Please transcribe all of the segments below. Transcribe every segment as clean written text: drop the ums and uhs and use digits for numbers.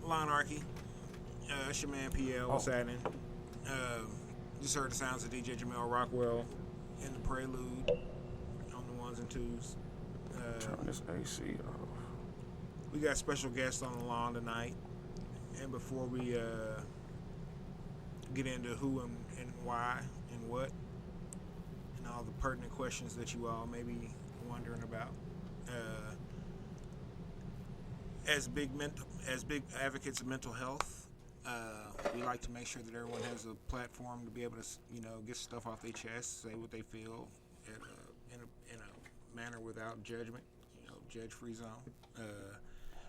Lawnarchy, it's your man PL. What's happening? Just heard the sounds of DJ Jamel Rockwell in the Prelude on the ones and twos. Turn this AC off. We got special guests on the lawn tonight, and before we get into who and why and what and all the pertinent questions that you all may be wondering about, as big advocates of mental health, we like to make sure that everyone has a platform to be able to, get stuff off their chest, say what they feel in a manner without judgment, judge-free zone.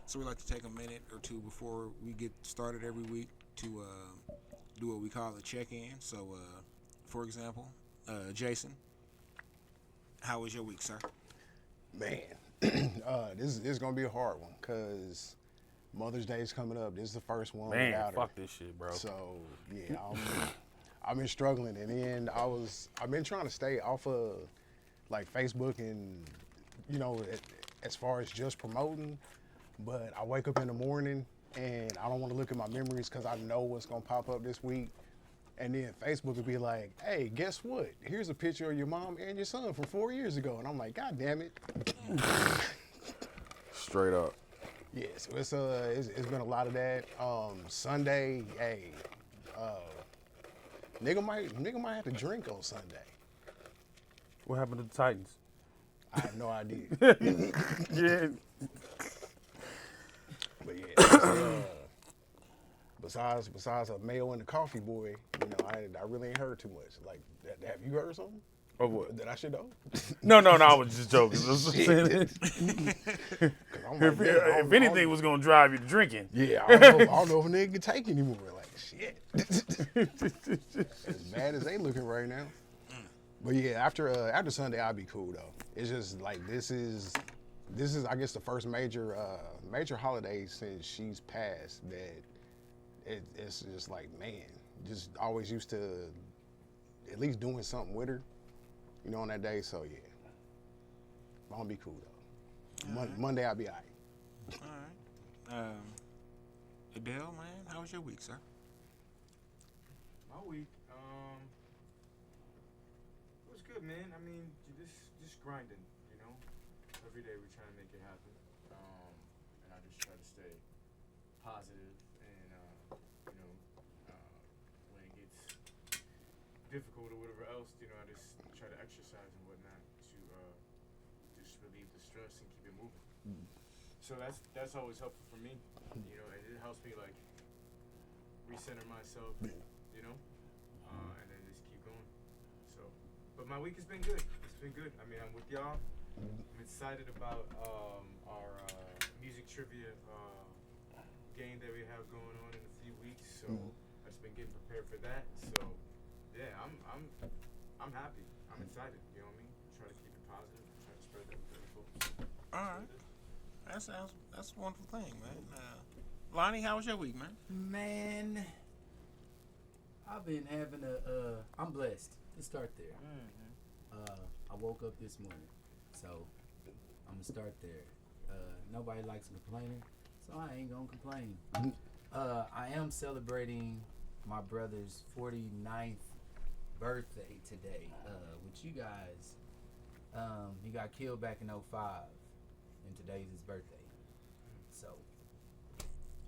So we like to take a minute or two before we get started every week to do what we call a check-in. So, for example, Jason, how was your week, sir? Man, this is gonna be a hard one because Mother's Day is coming up. This is the first one without her. Fuck this shit, bro. So yeah, I've been struggling, and then I've been trying to stay off of like Facebook and as far as just promoting. But I wake up in the morning and I don't want to look at my memories because I know what's gonna pop up this week. And then Facebook would be like, hey, guess what? Here's a picture of your mom and your son from 4 years ago. And I'm like, God damn it. Straight up. Yeah, so it's been a lot of that. Sunday, hey, nigga might have to drink on Sunday. What happened to the Titans? I have no idea. Yeah. But yeah, besides a Mayo and the Coffee Boy, I really ain't heard too much. Like, have you heard something? Or what? That I should know? No, I was just joking. If anything was gonna drive you to drinking. Yeah, I don't know if a nigga can take anymore. Like, shit. As bad as they looking right now. But yeah, after Sunday, I'll be cool though. It's just like this is I guess the first major holiday since she's passed that it's just like, man, just always used to at least doing something with her, on that day. So yeah, I'm gonna be cool though. Monday I'll be all right. All right. Adell, man, how was your week, sir? My week, it was good, man. I mean, just grinding, Every day we're trying to make it happen. And I just try to stay positive and, when it gets difficult or whatever else, I just try to exercise and whatnot to just relieve the stress and keep it moving. Mm-hmm. So that's always helpful for me, and it helps me like recenter myself, and then just keep going. So, but my week has been good. It's been good. I mean, I'm with y'all. I'm excited about our music trivia game that we have going on in a few weeks. So I've just been getting prepared for that. So yeah, I'm happy. I'm excited. You know what I mean? Try to keep it positive. Try to spread that good folks. All right. That's a wonderful thing, man. Lonnie, how was your week, man? Man, I've been having I'm blessed. Let's start there. Mm-hmm. I woke up this morning, so I'm gonna start there. Nobody likes complaining, so I ain't gonna complain. I am celebrating my brother's 49th birthday today with you guys. He got killed back in 05, and today's his birthday. So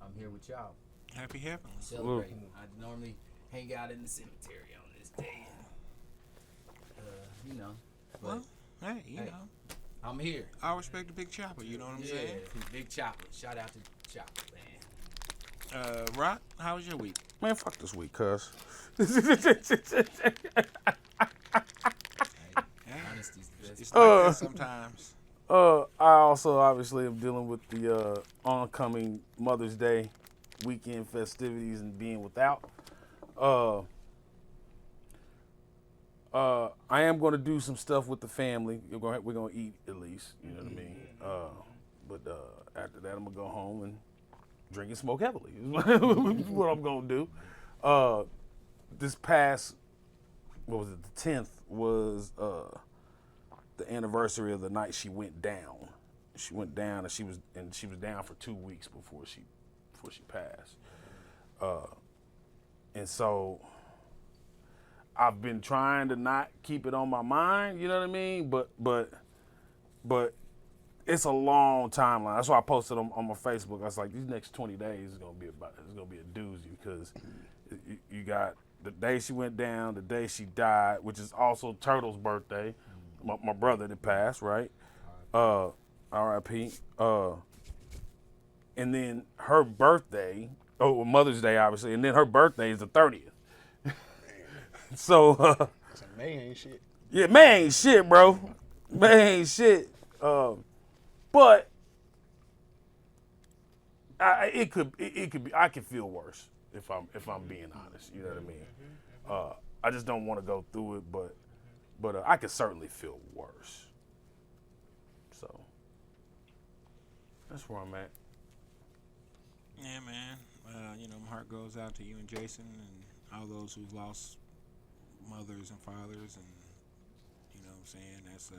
I'm here with y'all. Happy happenings. Celebrating. I normally hang out in the cemetery on this day. You know. But Well, hey, you know, I'm here. I respect the Big Chopper. You know what I'm saying? Big Chopper. Shout out to Chopper, man. Rock, how was your week? Man, fuck this week, cuz. Honesty's the best. It's like that sometimes. I also obviously am dealing with the oncoming Mother's Day weekend festivities and being without. I am going to do some stuff with the family. We're going to eat at least, you know what I mean? But after that, I'm going to go home and drink and smoke heavily. Is what I'm going to do. This past, what was it, the 10th was the anniversary of the night she went down. She went down and she was down for 2 weeks before she passed. And so I've been trying to not keep it on my mind, you know what I mean? But it's a long timeline. That's why I posted on my Facebook. I was like, these next 20 days is gonna be a doozy because you got the day she went down, the day she died, which is also Turtle's birthday. My brother that passed, right? R.I.P. And then her birthday, Mother's Day, obviously, and then her birthday is the 30th. So, So May ain't shit. yeah, May ain't shit, bro. May ain't shit. But it could be. I could feel worse if I'm being honest. You know what I mean? I just don't want to go through it, but I could certainly feel worse. So that's where I'm at. Yeah, man. You know, my heart goes out to you and Jason and all those who've lost mothers and fathers, and you know what I'm saying? That's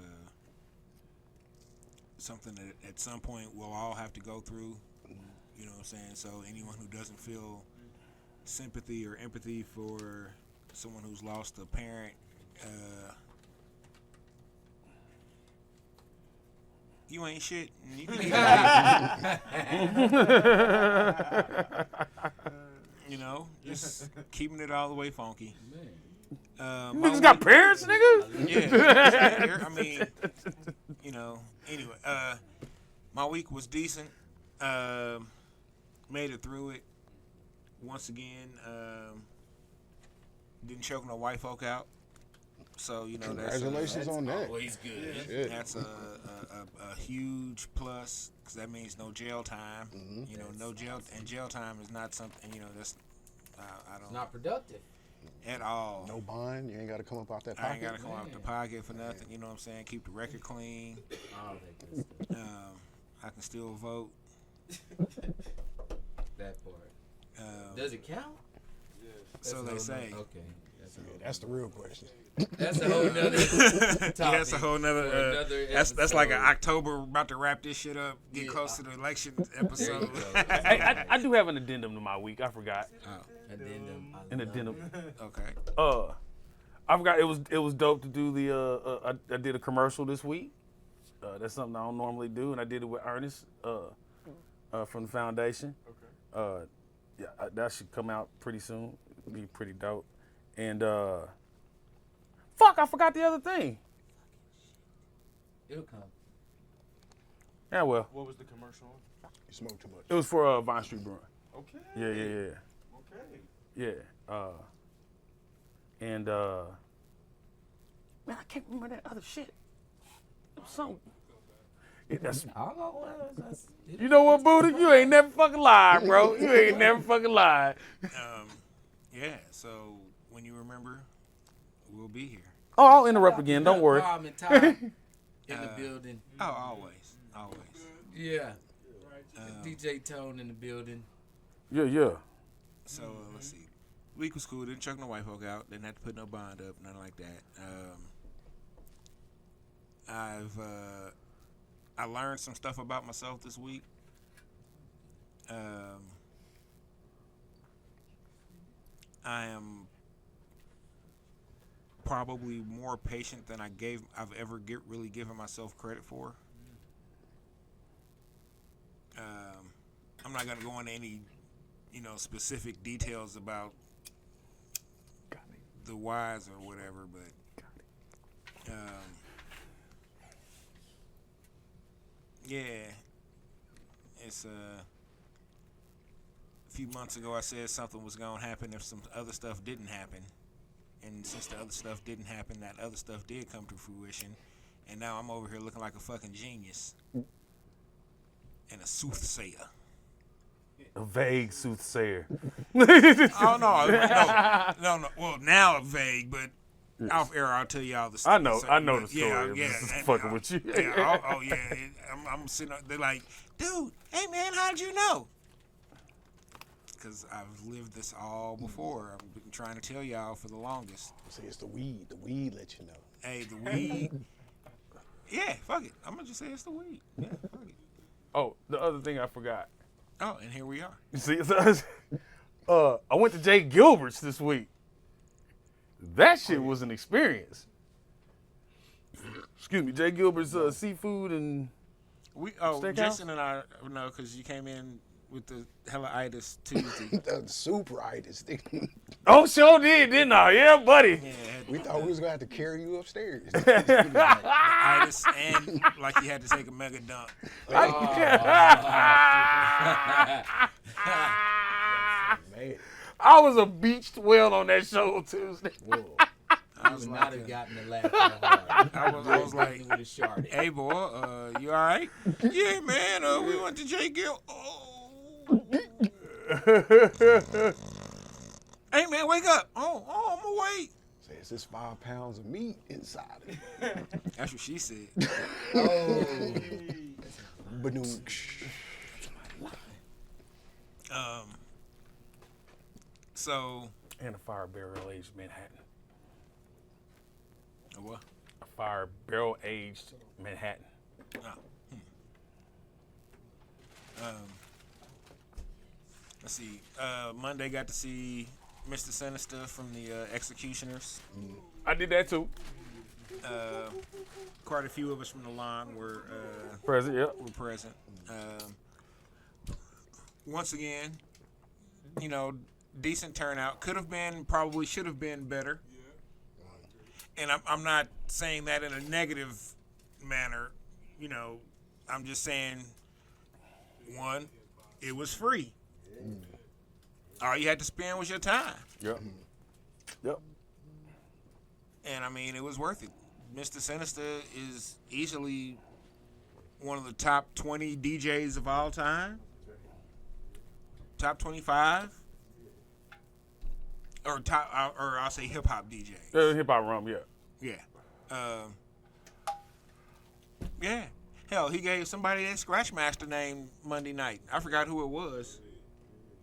something that at some point we'll all have to go through. You know what I'm saying? So anyone who doesn't feel sympathy or empathy for someone who's lost a parent, you ain't shit. And you can you know, just keeping it all the way funky. You niggas got parents, nigga? Yeah. I mean, you know. Anyway, my week was decent. Made it through it. Once again, didn't choke no white folk out. So you know Congratulations on that. Always good. Shit. That's a huge plus because that means no jail time. Mm-hmm. You know, no jail and jail time is not something. You know, that's I don't Not productive. at all. No bond. You ain't got to come up out that I pocket. ain't gotta come out the pocket for nothing. You know what I'm saying? Keep the record clean. All that good stuff. I can still vote. That part. Does it count? So they say. Okay. That's the real question. That's a whole nother topic. Yeah, that's a whole nother. That's like an episode. October about to wrap this shit up. Get close to the election episode. I do have an addendum to my week. I forgot. Addendum. An addendum. Okay. I forgot it was dope to do the I did a commercial this week. That's something I don't normally do, and I did it with Ernest from the foundation. Okay. Yeah, that should come out pretty soon. It'll be pretty dope. And fuck, I forgot the other thing. It'll come. Yeah, well, What was the commercial? You smoke too much. it was for Vine Street Brewing. Okay. Yeah. Okay. Yeah. And man, I can't remember that other shit. It was something. You know what, Buddha? You ain't never fucking lied, bro. You ain't never fucking lied. Yeah. So when you remember, we'll be here. Oh, I'll interrupt again. Don't worry. Rob and Ty in the building. Oh, always. Yeah. DJ Tone in the building. Yeah. So let's see. Week was cool. Didn't chuck no white folk out. Didn't have to put no bond up. Nothing like that. I learned some stuff about myself this week. I am probably more patient than I've ever really given myself credit for. I'm not gonna go into any, specific details about the whys or whatever, but yeah, it's a few months ago I said something was gonna happen if some other stuff didn't happen, and since the other stuff didn't happen, that other stuff did come to fruition, and now I'm over here looking like a fucking genius and a soothsayer. A vague soothsayer. Oh no. Well, now vague, but off air I'll tell y'all the story. I know the story. Yeah, I'm just and, fucking with you. Yeah, yeah. I'm sitting. They're like, dude, hey man, how'd you know? Because I've lived this all before. I've been trying to tell y'all for the longest. Say it's the weed. The weed let you know. Hey, the weed. Yeah, fuck it. I'm gonna just say it's the weed. Yeah, fuck it. Oh, the other thing I forgot. Oh, and here we are. You see, I went to Jay Gilbert's this week. That shit was an experience. Excuse me, Jay Gilbert's seafood and steakhouse? Jason and I know because you came in with the hella itis Tuesday. The super itis. Oh, sure did, didn't I? Yeah, buddy. Yeah, We thought we was gonna have to carry you upstairs. itis and like you had to take a mega dump. Man. I was a beached well on that show Tuesday. Whoa. I I was would like, not have gotten the laugh that hard. I was like, with a shard. hey boy, you all right? Yeah, man. We went to J. Gill. Oh. Hey man, wake up! Oh, I'm awake. Says it's 5 pounds of meat inside of it. That's what she said. Oh. Badoom. So And a fire barrel aged Manhattan. a what? A fire barrel aged Manhattan. Let's see. Monday got to see Mr. Sinister from the Executioners. I did that too. Quite a few of us from the line were Present, yep. present. Once again, decent turnout. Could have been, probably should have been better. And I'm not saying that in a negative manner. I'm just saying, one, it was free. All you had to spend was your time. Yep. Yep. And I mean, it was worth it. Mr. Sinister is easily one of the top 20 DJs of all time. Top 25. Or I'll say hip hop DJ. Hip hop rum, yeah. Yeah. Yeah. Hell, he gave somebody that Scratchmaster name Monday night. I forgot who it was.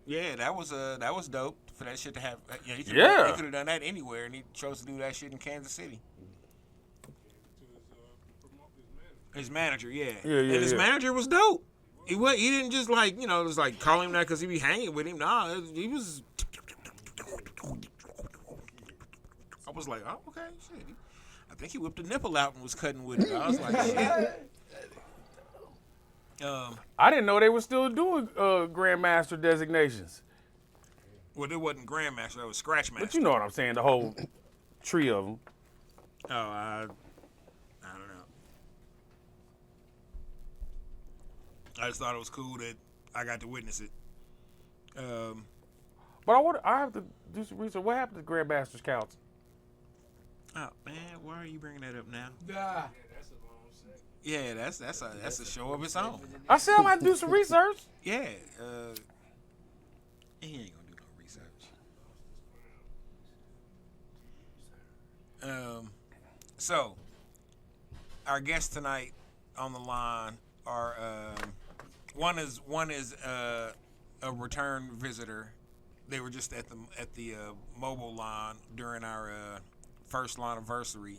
Yeah, that was dope for that shit to have. He could have done that anywhere, and he chose to do that shit in Kansas City. His manager, yeah. And his manager was dope. He didn't just just like call him that because he be hanging with him. Nah, he was. I was like, oh, okay, shit. I think he whipped a nipple out and was cutting with it. I was like, shit. I didn't know they were still doing Grandmaster designations. Well, it wasn't Grandmaster, that was Scratchmaster. But you know what I'm saying, the whole tree of them. Oh, I don't know. I just thought it was cool that I got to witness it. But I have to do some research. What happened to Grandmaster's Council? Oh man, why are you bringing that up now? Ah. Yeah, that's a show of its own. I said I'm going to do some research. Yeah, he ain't gonna do no research. So our guests tonight on the line are one is a return visitor. They were just at the mobile line during our first Lawnarchy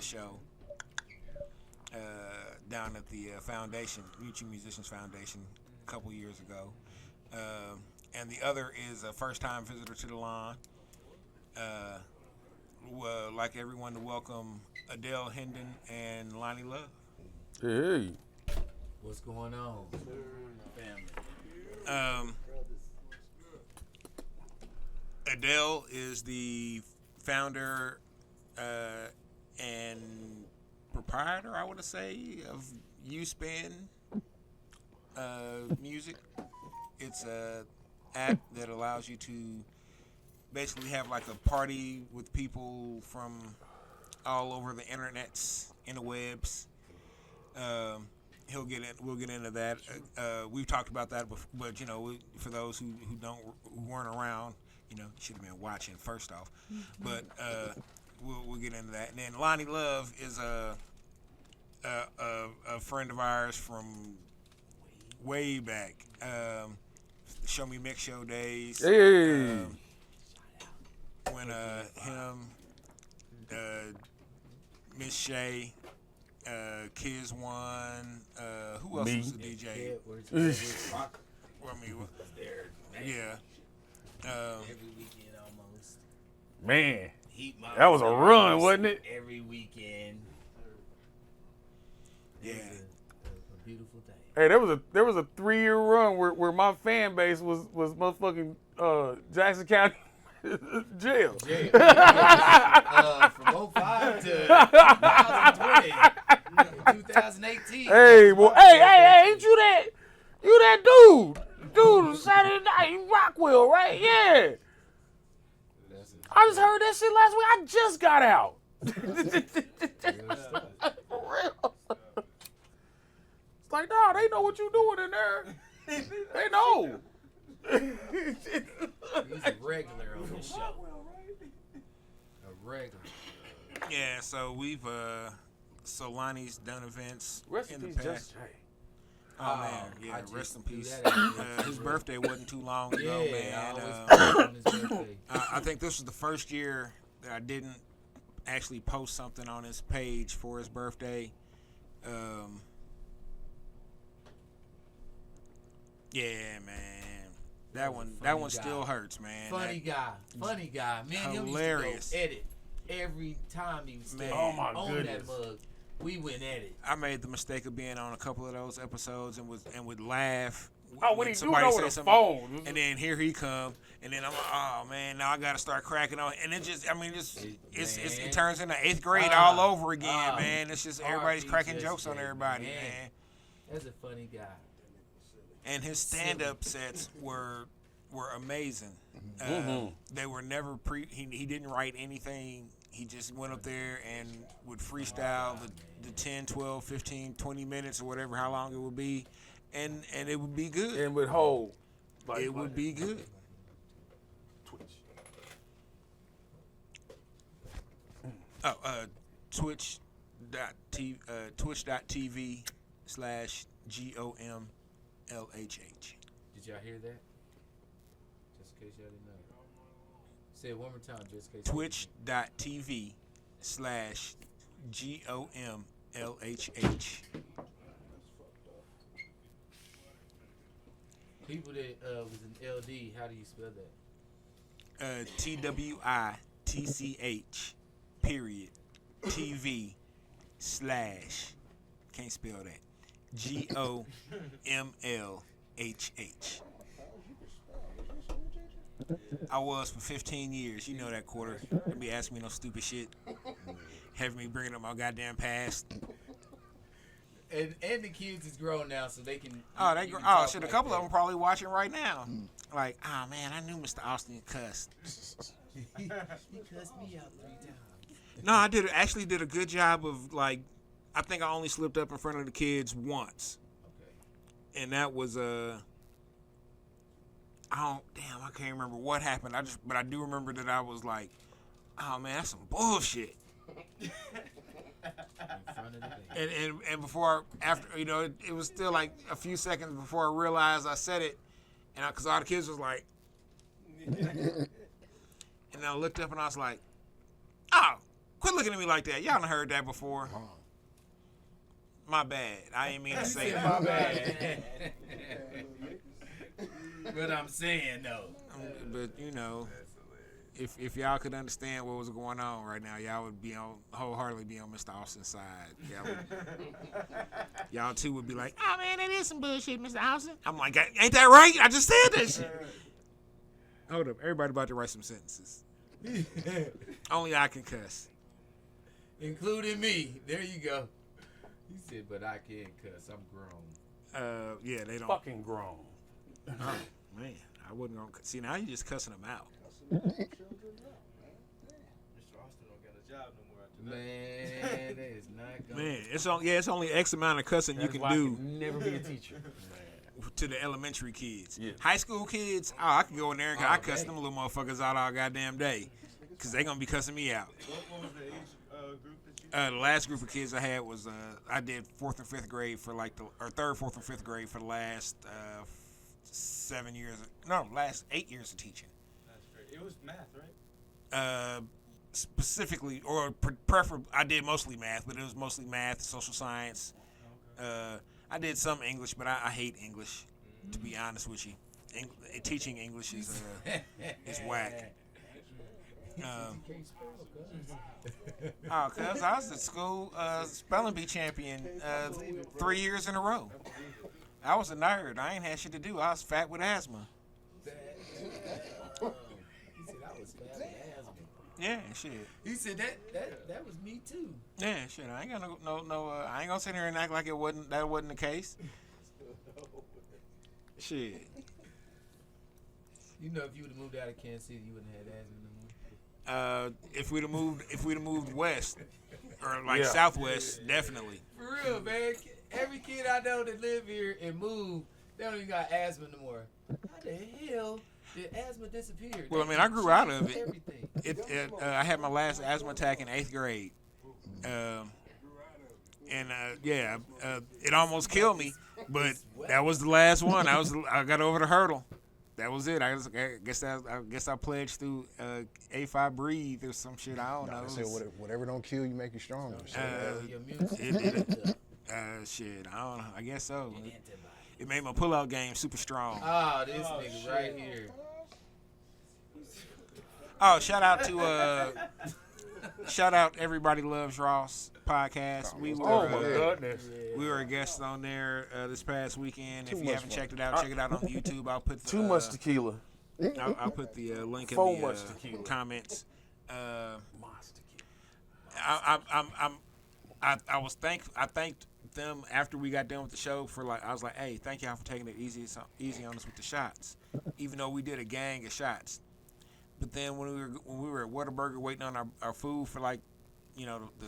show down at the foundation, Mutual Musicians Foundation, a couple years ago. And the other is a first-time visitor to the line. like everyone to welcome Adell Hendon and Lonnie Luv. Hey. What's going on, family? Adell is the founder and proprietor, I want to say, of YouSpin Music. It's a app that allows you to basically have like a party with people from all over the internets, interwebs. We'll get into that. We've talked about that before, but you know, for those who weren't around, you know, should have been watching first off. But we'll get into that. And then Lonnie Luv is a friend of ours from way back. Show Me Mix Show days. Hey. When him, Miss Shay, Kids One, who else Me. was the DJ? Yeah. Every weekend almost. Man, Heat my that was a run, wasn't it? Every weekend. Yeah. It was a beautiful day. Hey, there was a 3-year run where my fan base was motherfucking Jackson County jail. From 05 to 2018. Hey, boy, hey, ain't you that dude Saturday night in Rockwell, right? Yeah. I just heard that shit last week. I just got out. For real. It's like, nah, they know what you doing in there. They know. He's a regular on this show. A regular. Yeah, so so Lonnie's done events Rest in in the peace, past. Just Jay. Oh man, yeah, I just rest in threw peace. that out. His birthday wasn't too long ago, Yeah, man. I always put it on his birthday. I think this was the first year that I didn't actually post something on his page for his birthday. Yeah, man, that one Funny still guy. hurts, man. Funny guy. Man, Hilarious. him used to go edit every time he was Man. standing Oh, my on goodness. that mug. We went at it. I made the mistake of being on a couple of those episodes and would laugh. Oh, when he do somebody know say with a something, phone. and then here he come, and then I'm like, oh man, now I gotta start cracking on, and it just, I mean, it turns into 8th grade all over again, man. It's just everybody's cracking jokes on everybody, man. That's a funny guy. And his stand-up sets were amazing. They were never he didn't write anything. He just went up there and would freestyle the 10, 12, 15, 20 minutes or whatever, how long it would be, and it would be good. And with hold. It would be good. Oh, twitch.tv/GOMLHH. Did y'all hear that? Just in case y'all didn't know. Say it one more time, just in case. Twitch.tv/GOMLHH. People that was in LD, how do you spell that? TWITCH period TV / can't spell that GOMLHH. I was for 15 years. You know that quarter. Don't be asking me no stupid shit. Having me bringing up my goddamn past. And the kids is grown now, so they can. Oh, you can talk shit! A like couple that. of them probably watching right now. Like, oh man, I knew Mr. Austin cussed. He cussed me out 3 times. No, I actually did a good job of, like, I think I only slipped up in front of the kids once. Okay. And that was I can't remember what happened. But I do remember that I was like, oh man, that's some bullshit. In front of the baby. And after it was still like a few seconds before I realized I said it, and because all the kids was like, and I looked up and I was like, oh, quit looking at me like that. Y'all done heard that before. My bad. I didn't mean to say that. My bad. But I'm saying though. But if y'all could understand what was going on right now, y'all would be on wholeheartedly be on Mr. Austin's side. Y'all too would be like, oh man, that is some bullshit, Mr. Austin. I'm like, ain't that right? I just said that shit. Hold up, everybody about to write some sentences. Only I can cuss. Including me. There you go. He said, but I can't cuss. I'm grown. Yeah, they don't. Fucking grown. Oh man, I wouldn't gonna see now. You just cussing them out. Mr. Austin don't got a job no more after that. Man, that is not going. Man, it's only X amount of cussing That's you why can I do could never be a teacher. to the elementary kids. Yeah. High school kids, I can go in there and I cuss man. them little motherfuckers out all goddamn day, cause they gonna be cussing me out. What was the age group that you? The last group of kids I had was I did 4th and 5th grade for like or 3rd, 4th, and 5th grade for the last 7 years. No, last 8 years of teaching. That's great. It was math, right? Specifically, or preferably, I did mostly math, but it was mostly math, social science. I did some English, but I hate English, to be honest with you. Teaching English is whack. Cause I was at school spelling bee champion 3 years in a row. I was a nerd. I ain't had shit to do. I was fat with asthma. He said I was fat with asthma. Yeah, shit. He said that was me too. Yeah, shit. I ain't gonna I ain't gonna sit here and act like that wasn't the case. Shit. You know, if you would have moved out of Kansas City, you wouldn't have had asthma no more. If we'd have moved west or like Yeah. southwest, definitely. For real, man. Every kid I know that live here and move, they don't even got asthma no more. How the hell did asthma disappear? Well, I mean, I grew out of it. Everything. I had my last asthma attack in 8th grade. It almost killed me, but that was the last one. I got over the hurdle. That was it. I guess I pledged through A5 breathe or some shit. I don't know. They say whatever don't kill you make you stronger. So Your immune system. Shit. I don't know. I guess so. It made my pullout game super strong. Ah, this nigga right here. Oh, shout out Everybody Loves Ross podcast. We were Oh my goodness. we were a guest on there this past weekend. If you much haven't fun. checked it out, check it out on YouTube. I'll put the, Too much tequila. I'll put the link in So the much tequila. comments. Monster tequila. I thanked them after we got done with the show for I was like, hey, thank y'all for taking it easy on us with the shots, even though we did a gang of shots. But then when we were at Whataburger waiting on our food for the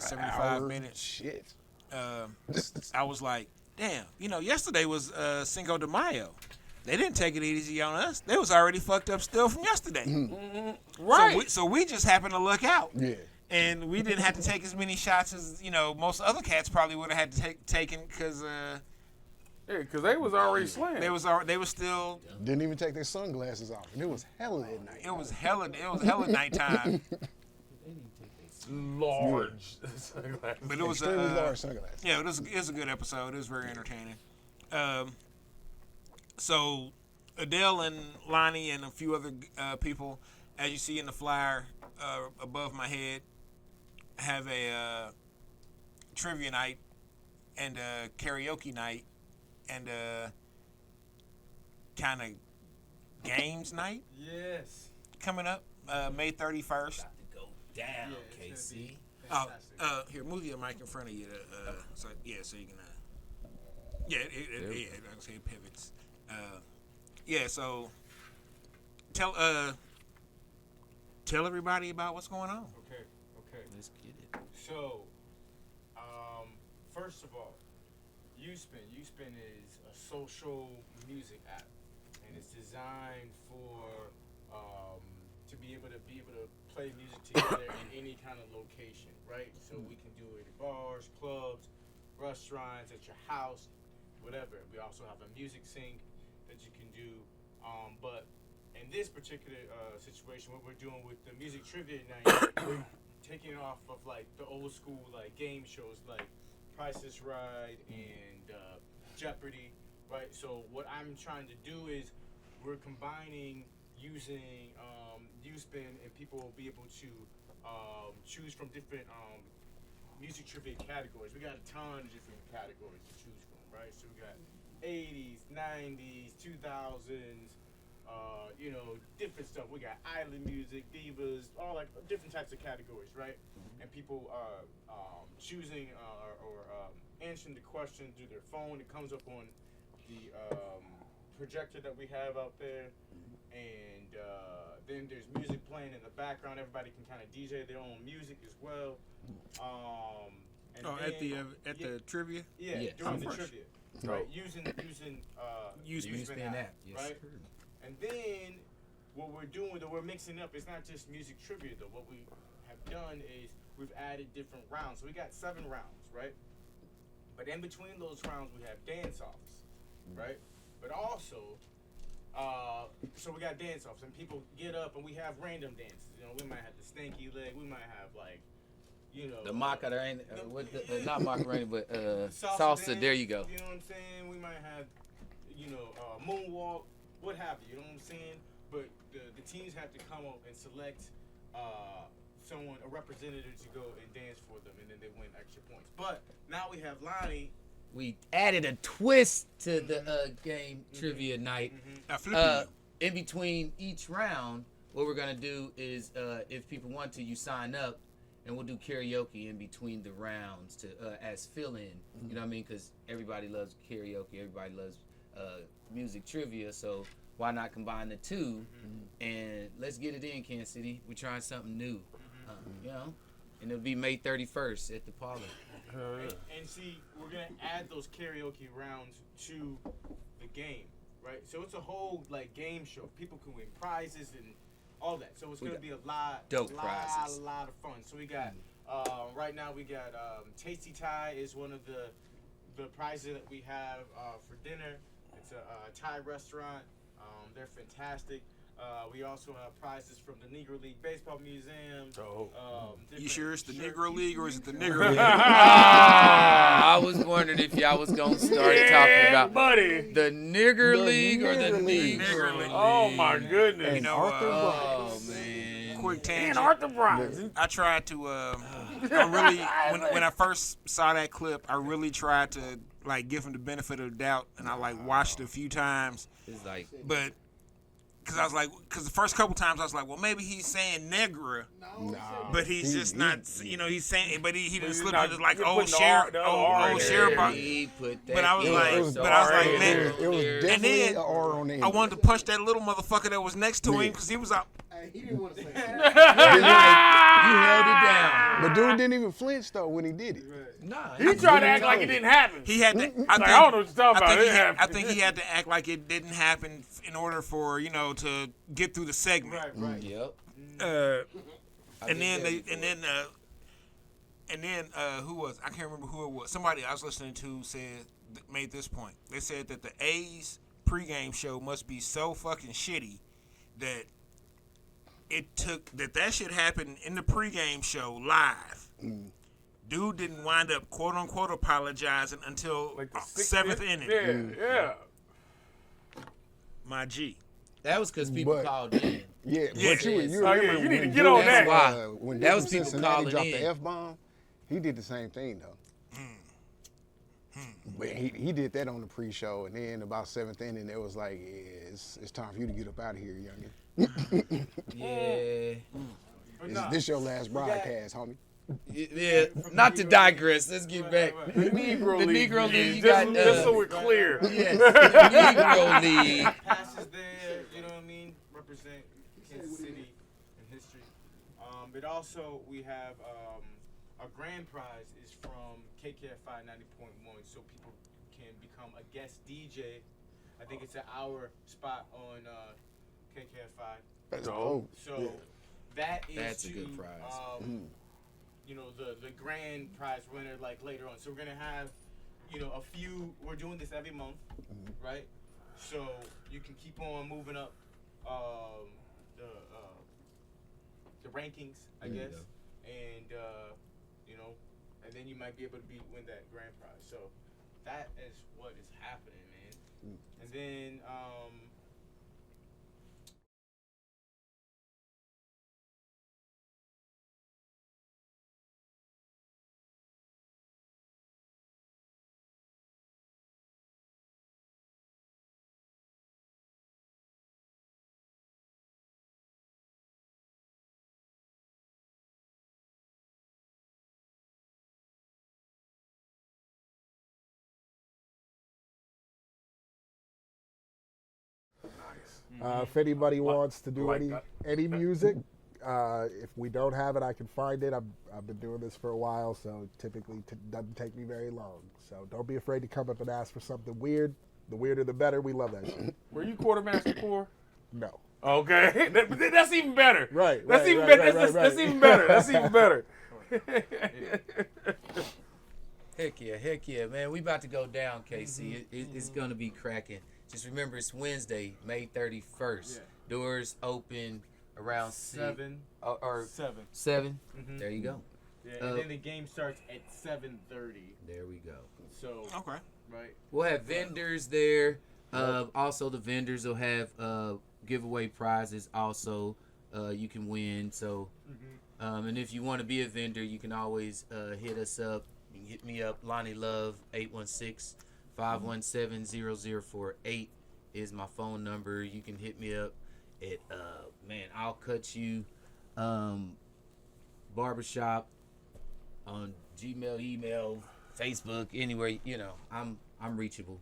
75 minutes, Shit. I was like, damn, yesterday was Cinco de Mayo. They didn't take it easy on us. They was already fucked up still from yesterday. Right. So we just happened to look out. Yeah. And we didn't have to take as many shots as most other cats probably would have had to taken because Yeah, because they was already slammed. they was still Didn't even take their sunglasses off, and it was hella at night. it was hella nighttime. large sunglasses. But it was Extremely large sunglasses. yeah, it was a good episode. It was very entertaining. So Adell and Lonnie and a few other people, as you see in the flyer above my head, have a trivia night and a karaoke night and a kind of games night Yes. coming up May 31st. About to go down, Yeah, it's gonna KC. be Oh, fantastic. here, move your mic in front of you. So you can. It say it pivots. So tell everybody about what's going on. Okay. Let's get it. So, first of all, YouSpin. YouSpin is a social music app, and it's designed for to be able to play music together in any kind of location, right? So we can do it at bars, clubs, restaurants, at your house, whatever. We also have a music sync that you can do, but in this particular situation, what we're doing with the music trivia night, we're taking it off of like the old school like game shows like Price is Right and Jeopardy, right? So what I'm trying to do is we're combining using YouSpin, and people will be able to choose from different music trivia categories. We got a ton of different categories to choose from, right? So we got 80s, 90s, 2000s, different stuff. We got island music, divas, all like different types of categories, right? And people are choosing or answering the question through their phone. It comes up on the projector that we have out there, and then there's music playing in the background. Everybody can kind of DJ their own music as well. And at the trivia. Yeah, Yes. during the Of course. trivia, right? Using YouSpin app, yes. right? And then what we're doing, that we're mixing up, it's not just music trivia though. What we have done is we've added different rounds. So we got 7 rounds, right? But in between those rounds, we have dance-offs, right? But also, so we got dance-offs, and people get up, and we have random dances. You know, we might have the stanky leg. We might have like, The Macarena, not Macarena, but salsa. dance, There you go. You know what I'm saying? We might have, moonwalk, what have you. You know what I'm saying? But the teams have to come up and select a representative to go and dance for them, and then they win extra points. But now we have Lonnie. We added a twist to the game trivia night. In between each round, what we're gonna do is, if people want to, you sign up, and we'll do karaoke in between the rounds to as fill-in. You know what I mean? Because everybody loves karaoke, everybody loves music trivia. So why not combine the two? And let's get it in, Kansas City. We're trying something new, and it'll be May 31st at the Parlor. And see, we're gonna add those karaoke rounds to the game, right? So it's a whole like game show. People can win prizes and all that. So it's gonna be a lot of fun. So we got right now we got Tasty Thai is one of the prizes that we have for dinner. It's a Thai restaurant. They're fantastic. We also have prizes from the Negro League Baseball Museum. You sure it's the Negro League or is it the Negro League? I was wondering if y'all was gonna start talking about the Nigger League or the Negro League. Oh my goodness. You know, Oh man. quick tangent. Arthur Bryant. I tried to, I really, when I first saw that clip, I really tried to like give him the benefit of the doubt, and I like watched it a few times, It's like but. Because the first couple times I was like, well, maybe he's saying negra, but he's just not, he's saying, but he just slipped it like, share. he put that. But I was like, man, It was definitely and then an R on the end. I wanted to punch that little motherfucker that was next to him because he was out. He didn't want to say that. You held it down. But dude didn't even flinch though when he did it. Nah, He tried to act like it didn't happen. He had to. I don't know what you're talking about. I think he had to act like it didn't happen in order for to get through the segment. Right. Yep. And then who was, I can't remember who it was. Somebody I was listening to made this point. They said that the A's pregame show must be so fucking shitty that it took that shit happened in the pregame show live. Dude didn't wind up quote unquote apologizing until Like the 7th inning. Yeah. My G. That was because people But- called in. Yeah, Yeah. but you Oh, yeah, remember you need to when get on Duke, that. Why? When That Duke was from people Cincinnati calling dropped in. the F-bomb, he did the same thing though. But he did that on the pre-show, and then about 7th inning, it was like, yeah, it's time for you to get up out of here, youngin. Yeah. But This your last broadcast, homie. Yeah. Not to digress. Let's get back. The Negro League. Negro League, you Just, got, just so we're clear. Yes. The Negro League. passes there, you know what I mean? Represent Kansas City and history. But also we have our grand prize is from KKFI 90.1, so people can become a guest DJ. I think it's an hour spot on KKFI. That's dope. So that is That's a good prize. The grand prize winner like later on. So we're gonna have, a few. We're doing this every month, right? So you can keep on moving up the rankings, I guess, and and then you might be able to win that grand prize. So that is what is happening, man. And then If anybody wants to do like any music, if we don't have it, I can find it. I've been doing this for a while, so typically doesn't take me very long. So don't be afraid to come up and ask for something weird. The weirder, the better. We love that shit. Were you quartermaster for? No. Okay, that's even better. Right. That's right, even right, better. right, That's right. even better. That's even better. Heck yeah, man. We about to go down, KC. It's going to be cracking. Just remember, it's Wednesday, May 31st. Yeah. Doors open around 7. or 7. 7. There you go. Yeah, and then the game starts at 7:30. There we go. So, Okay. right. We'll have vendors there. Also, the vendors will have giveaway prizes. Also, you can win. So, and if you want to be a vendor, you can always hit us up. You can hit me up, Lonnie Luv, 816-517-0048 is my phone number. You can hit me up at I'll Cut You Barbershop on Gmail, email, Facebook, anywhere. I'm reachable.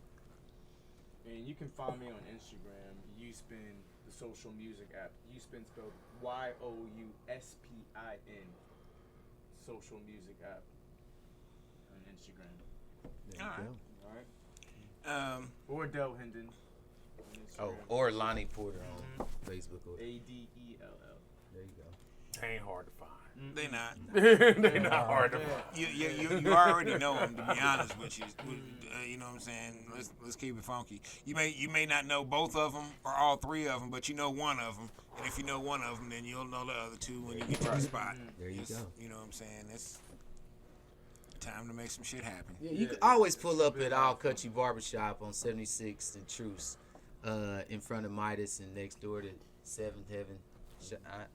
And you can find me on Instagram, YouSpin, the social music app. YouSpin spelled YOUSPIN. Social music app on Instagram. There All you right. go. All right. Or Adell Hendon. On Oh, Instagram. or Lonnie Porter on Facebook. Or, ADELL. there you go. They ain't hard to find. They not. They not hard to find. You already know them, to be honest with you. You know what I'm saying? Let's keep it funky. You may not know both of them or all three of them, but you know one of them. And if you know one of them, then you'll know the other two when you get to the spot. There you go. You know what I'm saying? It's time to make some shit happen. Yeah, you can always pull up at I'll Cut You Barber Shop on 76th and Truce, in front of Midas and next door to 7th Heaven.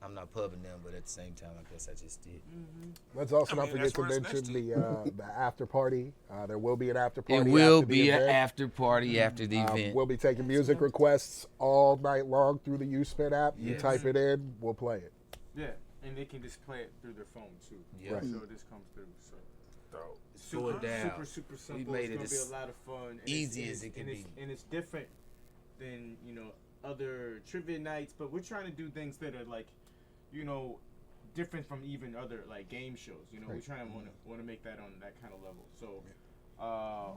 I'm not pubbing them, but at the same time, I guess I just did. Let's also I not mean, forget that's to where it's mention next the after party. There will be an after party. It will after the be an event. after party after the event. We'll be taking music requests all night long through the YouSpin app. You Yes. type it in, we'll play it. Yeah, and they can just play it through their phone too. Yeah. Right. So this comes through. So Slow it down. super simple. We made it it's as gonna be a lot of fun. And easy it's- as it can and it's- be. And it's different than other trivia nights, but we're trying to do things that are like, different from even other like game shows. We're trying to want to make that on that kind of level. So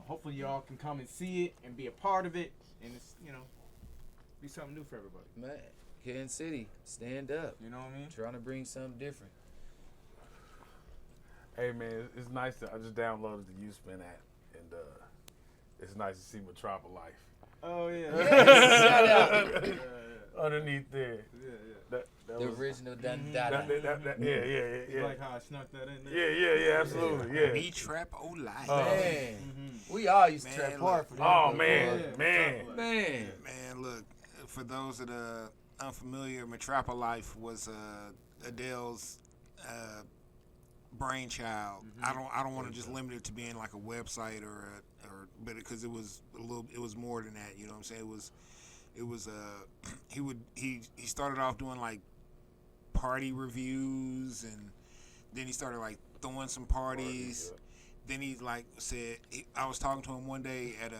hopefully y'all can come and see it and be a part of it, and it's be something new for everybody. Man, Kansas City, stand up. You know what I mean? Trying to bring something different. Hey man, it's nice I just downloaded the YouSpin app, and it's nice to see Metropolife Oh yeah. Shout out. underneath there. That The was, original done that, yeah. Like how I snuck that in there. Yeah, absolutely, yeah. Me trap life. Man, we all used to Man, trap hard for that. Oh but- man, Yeah. man. Man. Man, look, for those that are unfamiliar, Metropolife was Adele's brainchild. I don't want to just limit it to being like a website but because it was more than that. You know what I'm saying? It was he started off doing like party reviews, and then he started like throwing some parties. Then he like said, I was talking to him one day at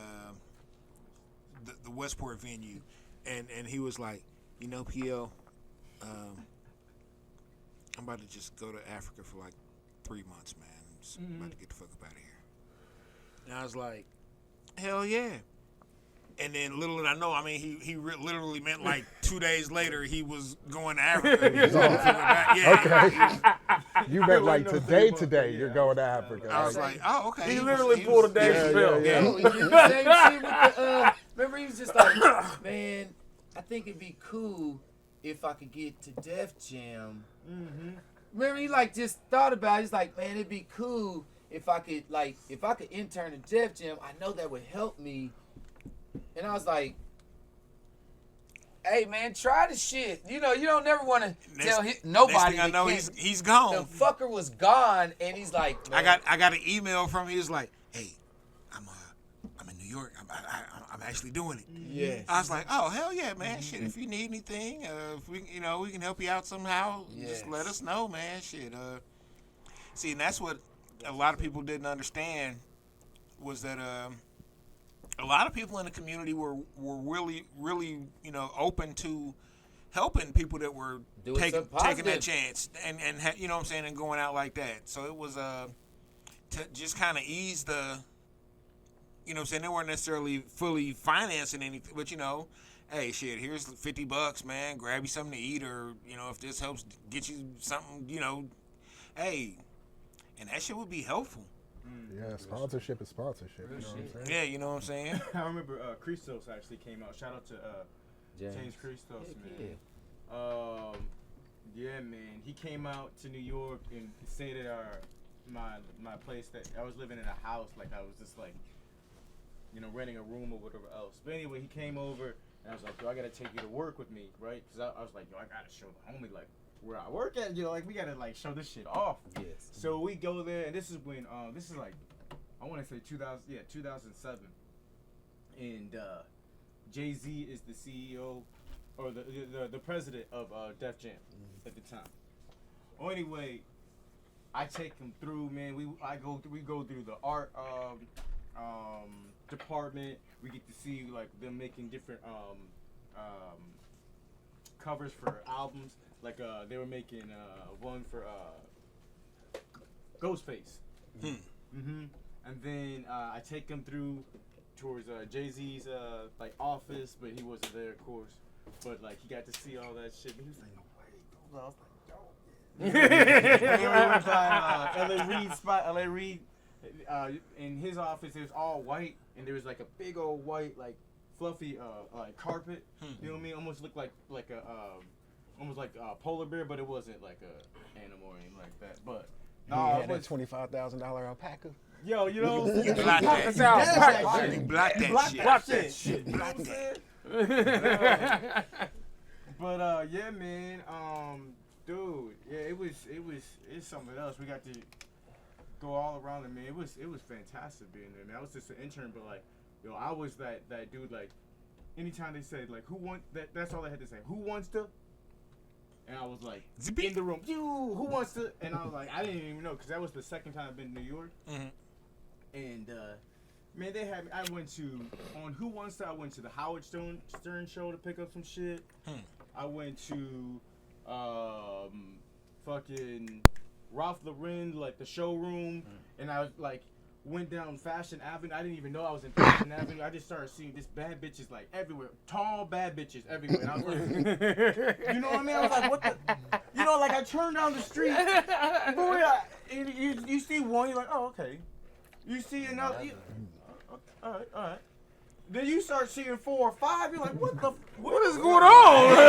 the Westport venue, and he was like, PL, I'm about to just go to Africa for like 3 months, man. I'm just about to get the fuck up out of here. And I was like, hell yeah. And then little did I know, he literally meant like 2 days later he was going to Africa. You meant like today you're going to Africa. I was right? like, oh, okay. He literally pulled a Dave Chappelle. yeah. Yo, he did the same shit with the, remember he was just like, man, I think it'd be cool if I could get to Def Jam. Remember he like just thought about it. He's like, man, it'd be cool if I could intern at Def Jam. I know that would help me. And I was like, hey man, try the shit. You don't never want to tell nobody. Next thing I they know, can't. he's gone. The fucker was gone, and he's like, man, I got an email from him. He was like, hey, I'm in New York. I'm actually doing it. yes. I was like, oh hell yeah, man. Shit, if you need anything, if we can help you out somehow, just let us know, man. Shit. See, and that's what a lot of people didn't understand was that a lot of people in the community were really open to helping people that were Doing taking something that positive. chance and you know what I'm saying, and going out like that. So it was to just kind of ease the, you know what I'm saying, they weren't necessarily fully financing anything, but hey, shit, here's $50, man, grab you something to eat, or if this helps get you something, hey, and that shit would be helpful. Yeah, sponsorship is sponsorship. You know what I'm saying? Yeah, you know what I'm saying. I remember Christos actually came out. Shout out to James Christos, Heck man. Yeah, man. He came out to New York and stayed at my place that I was living in a house. Like I was just like, renting a room or whatever else. But anyway, he came over and I was like, yo, I gotta take you to work with me, right? Because I was like, yo, I gotta show the homie like where I work at. Like we gotta like show this shit off. Yes. So we go there, and this is when this is like, I want to say 2007, and Jay-Z is the CEO or the president of Def Jam at the time. Oh, anyway, I take him through, man. We go through the art department. We get to see like them making different covers for albums. Like they were making one for Ghostface. And then I take him through towards Jay-Z's like office, but he wasn't there, of course. But like he got to see all that shit. He was like, "No way!" I was like, "Yo." We went by LA Reid in his office. It was all white, and there was like a big old white like fluffy like carpet. You know what I mean? Almost looked like a almost like a polar bear, but it wasn't like a animal or anything like that. But He had that $25,000 alpaca. yo, You block that. Yeah, You block that block shit. that shit. You know what I'm saying? But yeah, man. Dude, yeah, it's something else. We got to go all around it, man. It was fantastic being there, man. I was just an intern, but like, yo, I was that dude. Like, anytime they said like, who wants that? That's all they had to say. Who wants to? And I was like, in the room, who wants to? And I was like, I didn't even know, because that was the second time I've been to New York. And man, they had me. I went to on Who Wants to. I went to the Howard Stern show to pick up some shit. I went to fucking Ralph Lauren, like the showroom, and I was like went down Fashion Avenue. I didn't even know I was in Fashion Avenue. I just started seeing this bad bitches like everywhere, tall bad bitches everywhere. And I was like, you know what I mean? I was like, what the, like I turned down the street, and you see one, you're like, oh okay. You see another, all right. Then you start seeing 4 or 5. You're like, what is going on? You know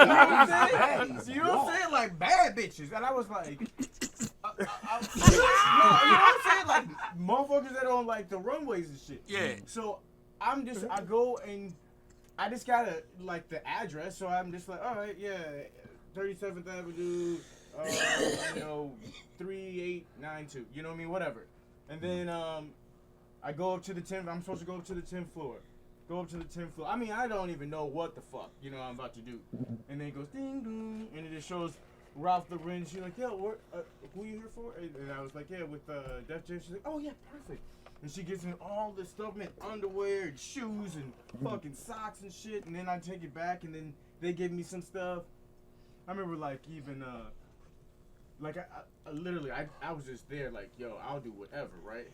what I'm saying? You know what I'm saying? Like bad bitches, and I was like, you know what I'm saying? Like motherfuckers that on like the runways and shit. Yeah. So I go and I just gotta like the address. So I'm just like, all right, yeah, 37th Avenue, 3892. You know what I mean? Whatever. And then I go up to the 10th. I'm supposed to go up to the 10th floor. Go up to the 10th floor. I mean, I don't even know what the fuck, I'm about to do. And then it goes ding ding, and it just shows Ralph Lauren. She's like, yo, who you here for? And I was like, yeah, with Def Jam. She's like, oh yeah, perfect. And she gives me all this stuff, man, underwear and shoes and fucking socks and shit. And then I take it back, and then they give me some stuff. I remember like even like I literally I was just there like, yo, I'll do whatever, right?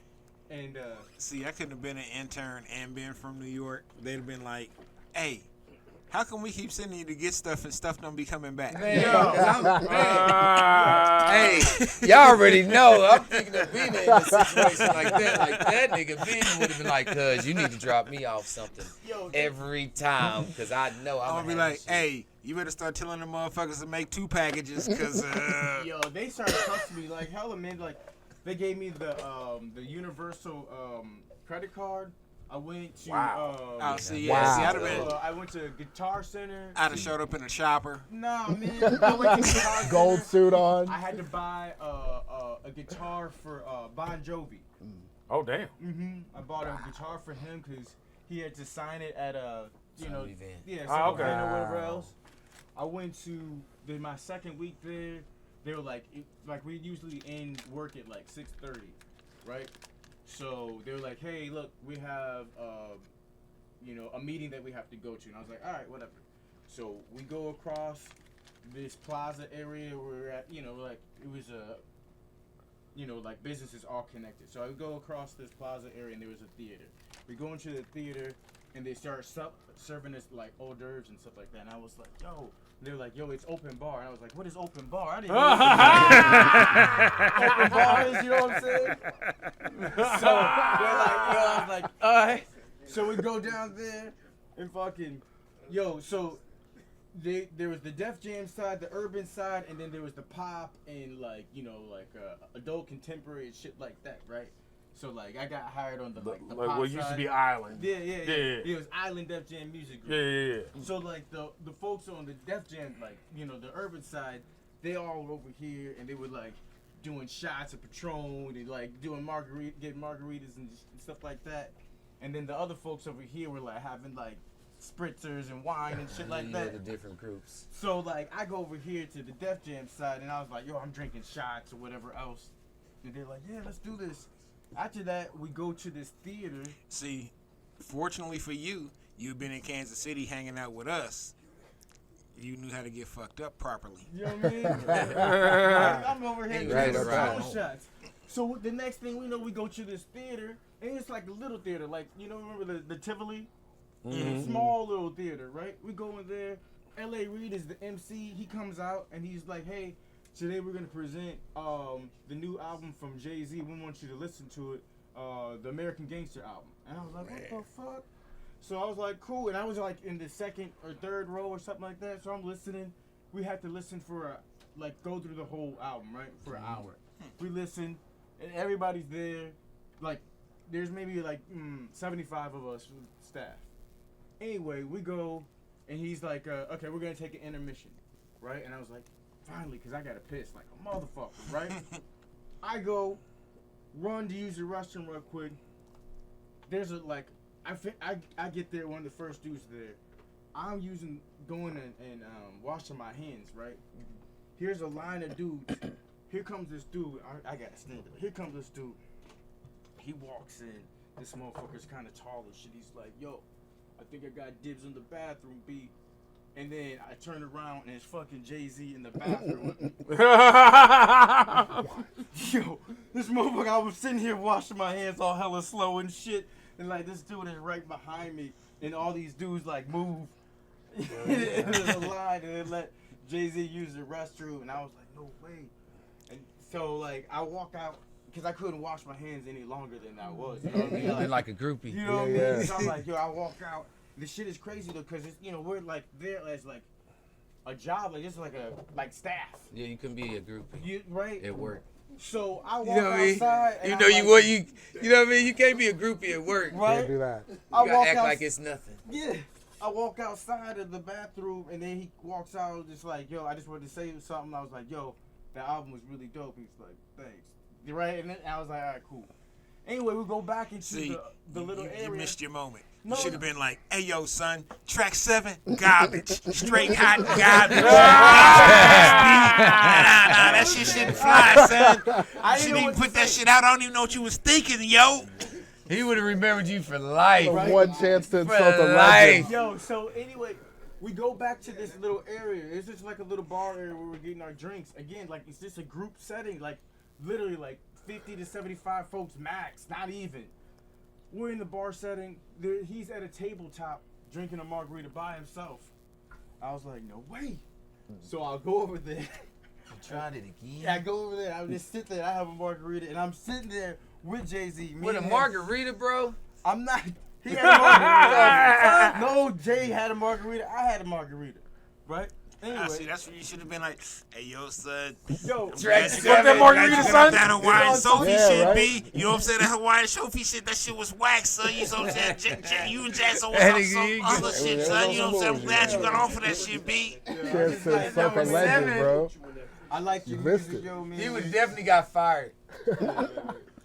And see, I couldn't have been an intern and been from New York. They'd have been like, hey, how come we keep sending you to get stuff and stuff don't be coming back? Hey, y'all already know. I'm thinking of being in a situation like that. Like that nigga Ben would have been like, cuz you need to drop me off something every time, cuz I know I'm gonna be like, hey, you better start telling them motherfuckers to make 2 packages, cuz yo, they started trusting me like hella, man. Like they gave me the universal credit card. I went to I went to Guitar Center. I'd have showed up in a shopper. Nah, man. I went to Guitar Center. Gold suit on. I had to buy a guitar for Bon Jovi. Oh damn. I bought a guitar for him because he had to sign it at some event. Yeah, Oh, some event or whatever else. I went to my second week there. They were like we usually end work at like 6:30, right? So they were like, hey, look, we have a meeting that we have to go to. And I was like, all right, whatever. So we go across this plaza area where we're at, like it was like businesses all connected. So I go across this plaza area and there was a theater. We go into the theater and they start serving us like hors d'oeuvres and stuff like that. And I was like, yo. They were like, yo, it's open bar. And I was like, what is open bar? I didn't know what open bar is, you know what I'm saying? So they're like, I was like, all right. So we go down there and fucking, so there was the Def Jam side, the urban side, and then there was the pop and adult contemporary and shit like that, right? So like I got hired on the pop what used side. to be Island. Yeah. It was Island Def Jam Music Group. Yeah. So like the folks on the Def Jam, like the urban side, they all were over here and they were like doing shots of Patron and like doing getting margaritas and stuff like that. And then the other folks over here were like having like spritzers and wine and shit like that. The different groups. So like I go over here to the Def Jam side and I was like, yo, I'm drinking shots or whatever else. And they're like, yeah, let's do this. After that, we go to this theater. See, fortunately for you, you've been in Kansas City hanging out with us. You knew how to get fucked up properly. You know what I mean? I'm over here drinking shots. So the next thing we know, we go to this theater, and it's like a little theater, like remember the Tivoli, small little theater, right? We go in there. L.A. Reid is the MC. He comes out and he's like, hey. Today we're gonna present the new album from Jay-Z. We want you to listen to it, the American Gangster album. And I was like, what the fuck? So I was like, cool. And I was like in the second or third row or something like that. So I'm listening. We had to listen for go through the whole album, right, for an hour. We listen, and everybody's there. Like, there's maybe 75 of us staff. Anyway, we go, and he's like, okay, we're gonna take an intermission, right? And I was like, finally, because I got to piss like a motherfucker, right? I go, run to use the restroom real quick. There's I get there, one of the first dudes there. I'm going and washing my hands, right? Here's a line of dudes. Here comes this dude. I got to stand up. Here comes this dude. He walks in. This motherfucker's kind of tall and shit. He's like, yo, I think I got dibs in the bathroom, B. And then I turn around and it's fucking Jay-Z in the bathroom. Yo, this motherfucker, I was sitting here washing my hands all hella slow and shit. And like this dude is right behind me. And all these dudes like move. And there's a line and they let Jay-Z use the restroom. And I was like, no way. And so like I walk out because I couldn't wash my hands any longer than I was. You know what I mean? Like a groupie. You know what I mean? So I'm like, yo, I walk out. This shit is crazy though, cause it's, we're like there as like a job, like it's like staff. Yeah, you can be a groupie. Right? At work. So I walk outside. And you know what I mean? You can't be a groupie at work. Right? Can't do that. You gotta act like it's nothing. Yeah. I walk outside of the bathroom and then he walks out just like, yo, I just wanted to say something. I was like, yo, that album was really dope. He's like, thanks. Right? And then I was like, all right, cool. Anyway, we go back into the little area. You missed your moment. No. You should have been like, hey, yo, son, track 7, garbage. Straight hot garbage. Nah, that shit shouldn't fly, son. You shouldn't even put that shit out. I don't even know what you was thinking, yo. He would have remembered you for life. Right? One chance to For insult the life. legend. Yo, so anyway, we go back to this little area. It's just like a little bar area where we're getting our drinks. Again, like it's just a group setting, like literally like 50 to 75 folks max, not even. We're in the bar setting. He's at a tabletop drinking a margarita by himself. I was like, no way. So I'll go over there. You tried it again. Yeah, I go over there. I would just sit there. I have a margarita, and I'm sitting there with Jay-Z. With a margarita, bro? I'm not. He had a margarita. No, Jay had a margarita. I had a margarita. Right? Anyway. See, that's what you should have been like, hey, yo, son. Yo, Track that margarita, son? That Hawaiian Sophie Yeah, shit, right? B. You know what I'm saying? That Hawaiian Sophie shit, that shit was whack, son. You know what I'm saying? You and Jackson was on some other shit, son. You know what I'm saying? I'm glad you got off of that shit, B. Chance to insult a legend, bro. I like You you. missed it. Yo, man. He would definitely got fired.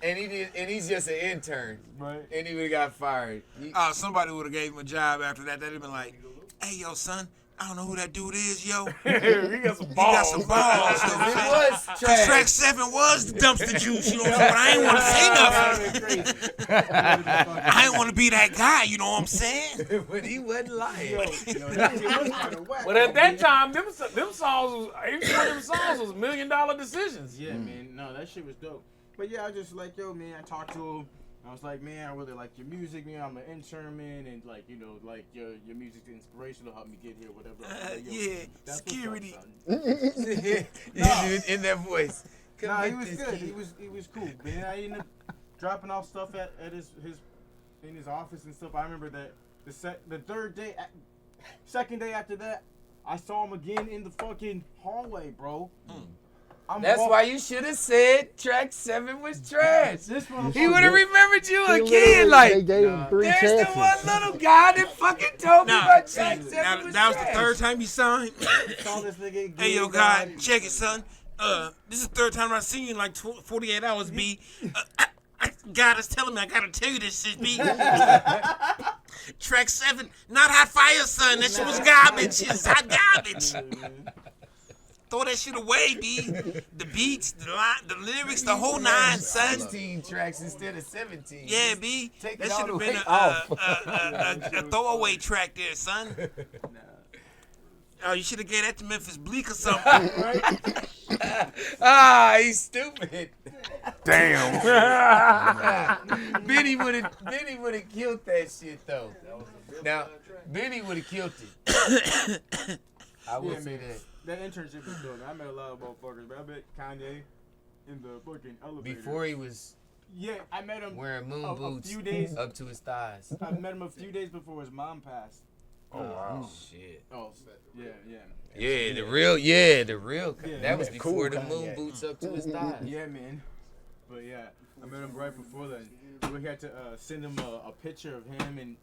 And he's just an intern. Right. And he would have got fired. Somebody would have gave him a job after that. They'd have been like, hey, yo, son, I don't know who that dude is, yo. He got some balls. He got some balls, though, It man. was trash. Track 7 was the dumpster juice, you know what I'm saying? But I ain't want to say nothing. I ain't want to be that guy, you know what I'm saying? But he wasn't lying. But at that time, them songs was each one of them songs was $1 million decisions. Yeah, man. No, that shit was dope. But yeah, I was just like, yo, man, I talked to him. I was like, man, I really like your music, man. I'm an intern, man, and like, you know, like your music's inspirational, help me get here, whatever. Like, yo, Yeah, that's what's up, security. son. In that voice. Nah, he was good. He was cool. Man, I ended up dropping off stuff at his in his office and stuff. I remember that the second day after that, I saw him again in the fucking hallway, bro. That's why you should have said track 7 was trash. This one, He would have remembered you They again. literally- Like, they gave him 3 there's chances. the one little guy that fucking told me Nah, about track 7 now, was that was the trash. third time you signed. saw this nigga. Hey, yo, God, check it, son. This is the third time I've seen you in like 48 hours, B. God is telling me I gotta tell you this shit, B. Track 7, not hot fire, son. That shit was garbage. It's hot garbage. Throw that shit away, B. The beats, the line, the lyrics, the whole 9, son. 16 tracks instead of 17. Yeah, B. Take That it all should have the been way a throwaway track there, son. Oh, you should have gave that to Memphis Bleak or something. Ah, he's stupid. Damn. Benny would have killed that shit though. Now, Benny would have killed it. I would say that. That internship was dope. I met a lot of motherfuckers, but I met Kanye in the fucking elevator. Before he was Yeah, I met him wearing moon a boots few days. up to his thighs. I met him a few days before his mom passed. Oh wow. Shit. Oh, yeah. Yeah, the real. Yeah, That was yeah, before cool the moon Kanye. boots up to his thighs. Yeah, man. But yeah, I met him right before that. We had to send him a picture of him and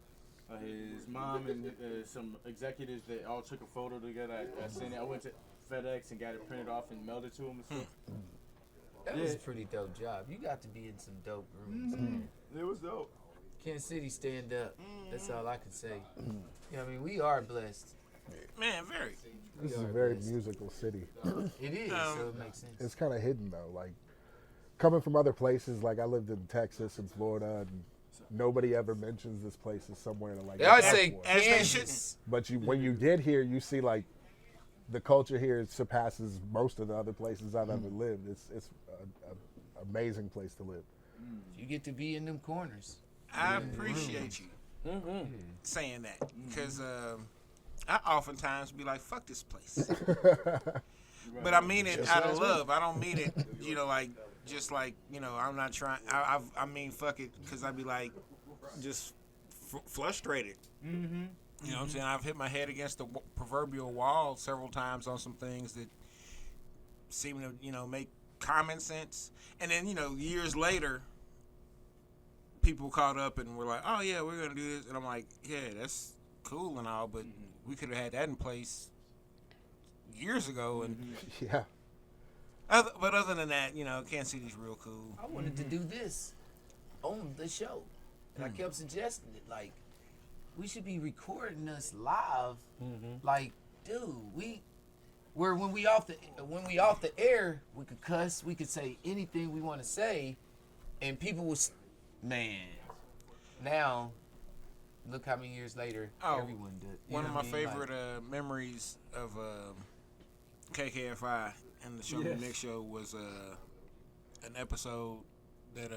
his mom and some executives that all took a photo together. I sent it. I went to FedEx and got it printed off and mailed it to him and stuff. That was a pretty dope job. You got to be in some dope rooms. Man. It was dope. Kansas City, stand up. That's all I can say. You know, I mean, we are blessed. Man, very. This is a very musical city. It is, so it makes sense. It's kind of hidden though. Like coming from other places, like I lived in Texas and Florida, and nobody ever mentions this place as somewhere to like. They always look say for. As they Kansas. But when you get here, you see like the culture here surpasses most of the other places I've ever lived. It's an amazing place to live. You get to be in them corners. I appreciate you saying that because I oftentimes be like, "Fuck this place," but I mean it out of love. I don't mean it, you know, like just like I'm not trying. I mean, fuck it, because I be like just frustrated. Mm-hmm. You know what I'm saying? I've hit my head against the proverbial wall several times on some things that seem to make common sense, and then years later. People caught up and were like, "Oh yeah, we're gonna do this," and I'm like, "Yeah, that's cool and all, but we could have had that in place years ago." And Yeah. but other than that, Kansas City's real cool. I wanted to do this on the show, and I kept suggesting it. Like, we should be recording us live. Like, dude, when we off the air, we could cuss, we could say anything we want to say, and people will. Man, now look how many years later everyone did. One of my favorite memories of KKFI and the Show Me Nick show was an episode that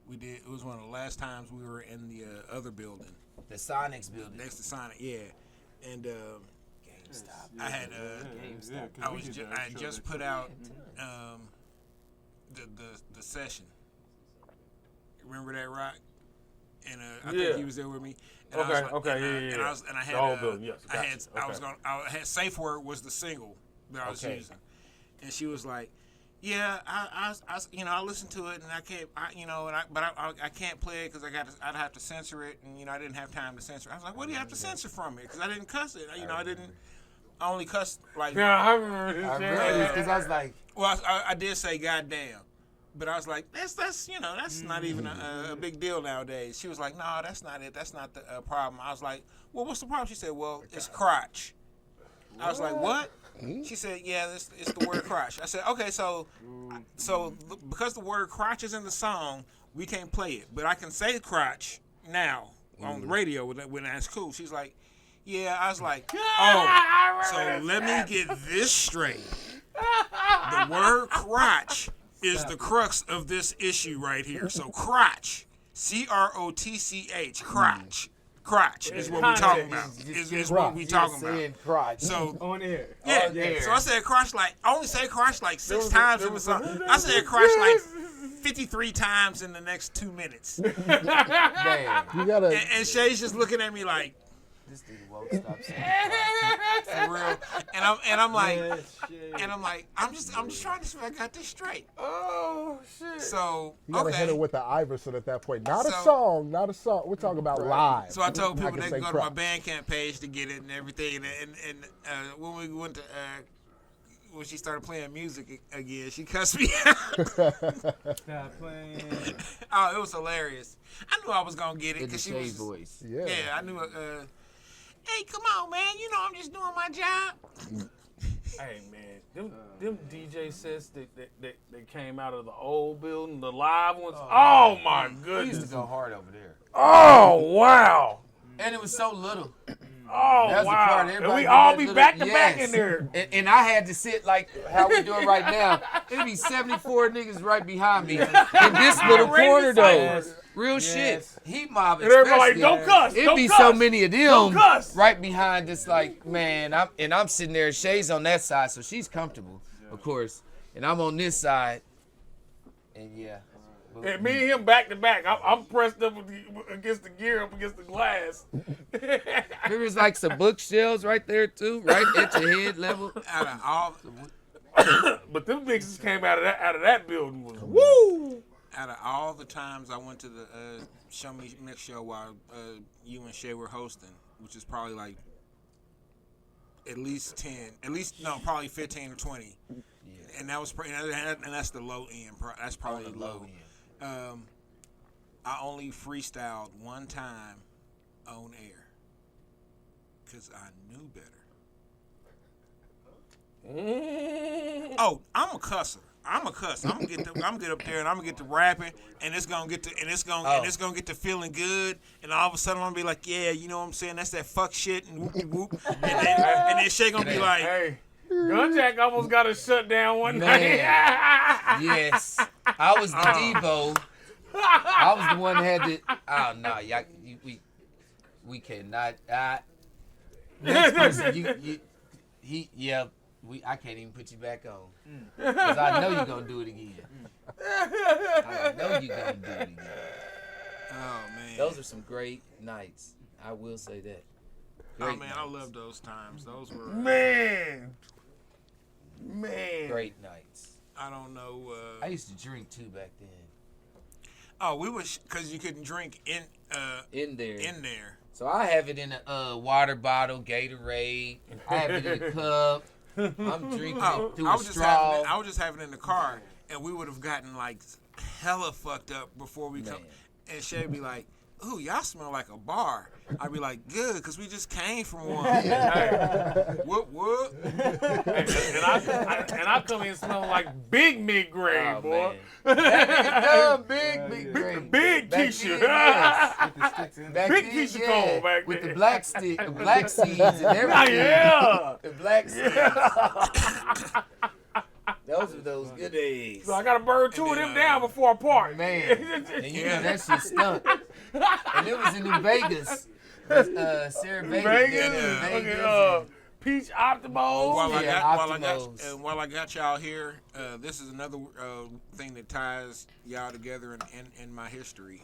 we did. It was one of the last times we were in the other building, the Sonics building next to Sonic. Yeah, and GameStop. I had I had just put out the session. Remember that, Rock? And I think he was there with me. And Okay, I was like, yeah. And I had The whole building, yes, I had Safe Word was the single that I was using, and she was like, "Yeah, I listened to it, and I can't, I can't play it because I'd have to censor it, and I didn't have time to censor it." I was like, "What do you have to censor from it? Because I didn't cuss it, I only cussed like." Yeah, I remember this. Because I was like, well, I did say "goddamn." But I was like, that's not even a big deal nowadays. She was like, no, that's not it. That's not the problem. I was like, well, what's the problem? She said, well, it's crotch. I was like, what? She said, yeah, it's the word crotch. I said, okay, so because the word crotch is in the song, we can't play it. But I can say crotch now on the radio when that's cool. She's like, yeah. I was like, oh, so let me get this straight. The word crotch is the crux of this issue right here. So crotch, CROTCH, crotch. Crotch is what we're talking about. Is what we talking about. Crotch. So On air. yeah, On air. so I said crotch I only say crotch like 6 times in the song. I said crotch like 53 times in the next 2 minutes. Man, You gotta. And Shay's just looking at me like, this nigga won't stop saying crotch. for real. And I'm like, I'm just trying to see if I got this straight. Oh shit. So You gotta hit her okay. with the Iverson at that point. Not a So- song, not a song. We're talking about live. So I told people they say can go to my crotch. Bandcamp page to get it and everything. And when we went to when she started playing music again, she cussed me out. Stop playing. Oh, it was hilarious. I knew I was gonna get it In the because she Shay was. voice. Yeah. Yeah, I knew. Hey, come on, man. You know I'm just doing my job. Hey man, them DJ sets that came out of the old building, the live ones. Oh my We used goodness. to go hard over there. Oh wow. And it was so little. Oh That's the wow. part. And Everybody we did all that be little- back to back yes. in there. And I had to sit like how we doing right now. It'd be 74 niggas right behind me in this little Ready to corner though. silence. Real shit. Heat mob And everybody like, especially. don't cuss. It'd don't be cuss. so many of them Don't cuss. right behind this, like, man. I'm sitting there. Shay's on that side, so she's comfortable, of course. And I'm on this side. And yeah. And me and him back to back. I'm pressed up against the gear, up against the glass. There was like some bookshelves right there too, right at your head level. Out of all, But them mixes came out of that building was woo. out of all the times I went to the Show Me Mix show while you and Shay were hosting, which is probably like at least 10, probably 15 or 20. Yeah. And that was and that's the low end. That's probably On the low. low end. I only freestyled one time on air because I knew better. Oh, I'm a cusser. I'm a cuss. I'm gonna get up there and I'm gonna get to rapping, and it's gonna get to feeling good, and all of a sudden I'm gonna be like, yeah, you know what I'm saying? That's that fuck shit and whoop whoop, and then Shay gonna be like, Hey, Gunjack almost got us shut down one night. Yes. I was the Debo. I was the one that had to. Oh no, y'all, we cannot. Next person, I can't even put you back on because I know you're gonna do it again. I know you're gonna do it again. oh man, Those are some great nights. I will say that. oh Great man, I nights. love those times. Those were Man. Great nights. I don't know. I used to drink too back then. Oh, we was because you couldn't drink in there. in there. So I have it in a water bottle, Gatorade. I have it in a cup. I'm drinking it through I a was straw. I was just having it in the car, and we would have gotten like hella fucked up before we come. Man. And Shay'd be like, "Ooh, y'all smell like a bar." I'd be like, "Good, because we just came from one." What? And I come in smelling like big mid-grade, Oh, boy. man. Dumb, big, great. Big Back Keisha. then, yes. The sticks in. Back Big then, Keisha yeah, Cole back with then. the black seeds and everything. Yeah. The black seeds. Those are those good days. So I got to burn two of them down before I part. Man, and you know that shit stunk. And it was in New Vegas. Sarah Vegas. Vegas. Vegas. Okay, Peach Optimals. While I got y'all here, this is another thing that ties y'all together in my history.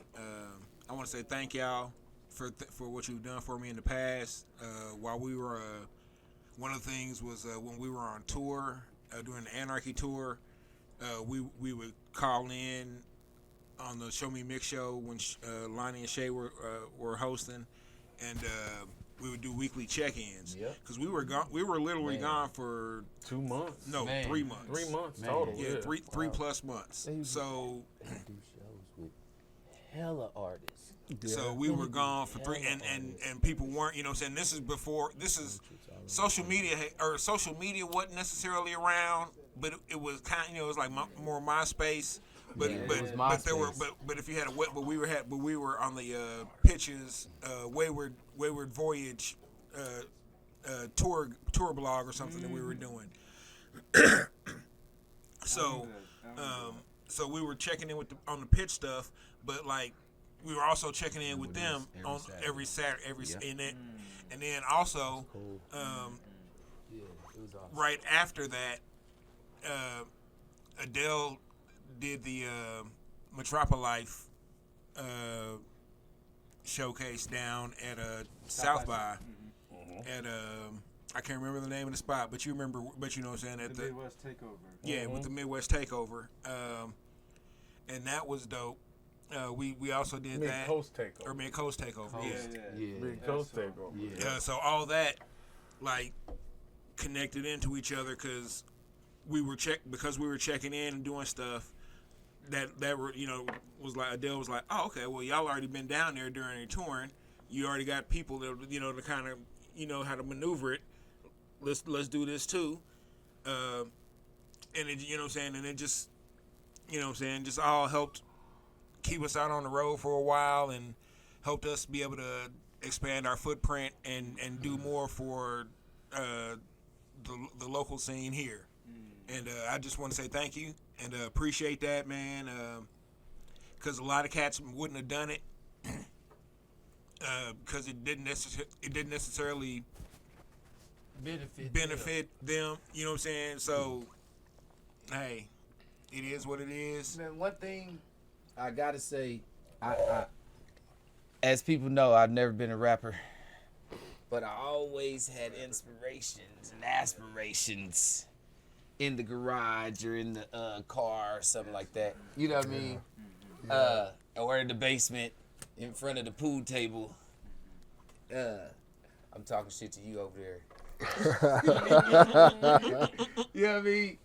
I want to say thank y'all for what you've done for me in the past. While we were, one of the things was when we were on tour, doing the Anarchy tour, we would call in on the Show Me Mix show when Lonnie and Shay were hosting, and we would do weekly check-ins. Yep. Because we were gone. We were literally Man. gone for 2 months. no Man. 3 months. 3 months Man. total. Yeah, Yeah. three plus months. So They do shows with hella artists. So we were gone for 3, and people weren't, you know what I'm saying? This is social media, or social media wasn't necessarily around, but it was kind of, you know, it was like more MySpace. But Yeah, but it was but there were MySpace. but if you had a but we were on the Pitches Wayward Voyage tour blog or something that we were doing. So so we were checking in with on the pitch stuff, but like we were also checking in with them on every Saturday, and then also Yeah, it was awesome. right after that, Adell did the Metropolife showcase down at South by at I can't remember the name of the spot, but you remember, but you know what I'm saying, at The Midwest Takeover. yeah, with the Midwest Takeover, and that was dope. We also did that. Coast takeover. Or Mid Coast Takeover, yeah. Yeah. Big Coast takeover. Yeah. So all that like connected into each other because we were checking in and doing stuff that were, you know, was like Adell was like, oh, okay, well y'all already been down there during your touring. You already got people that, you know, to kind of, you know, how to maneuver it. Let's do this too. And it, you know what I'm saying, and it just, you know what I'm saying, just all helped keep us out on the road for a while and helped us be able to expand our footprint and do more for the local scene here. And I just want to say thank you and appreciate that, man, because a lot of cats wouldn't have done it because it didn't necessarily benefit them. You know what I'm saying? So, hey, it is what it is. Man, one thing I gotta say, I as people know, I've never been a rapper, but I always had inspirations and aspirations in the garage or in the car or something like that. You know what I mean? Or in the basement, in front of the pool table. I'm talking shit to you over there. You know what I mean?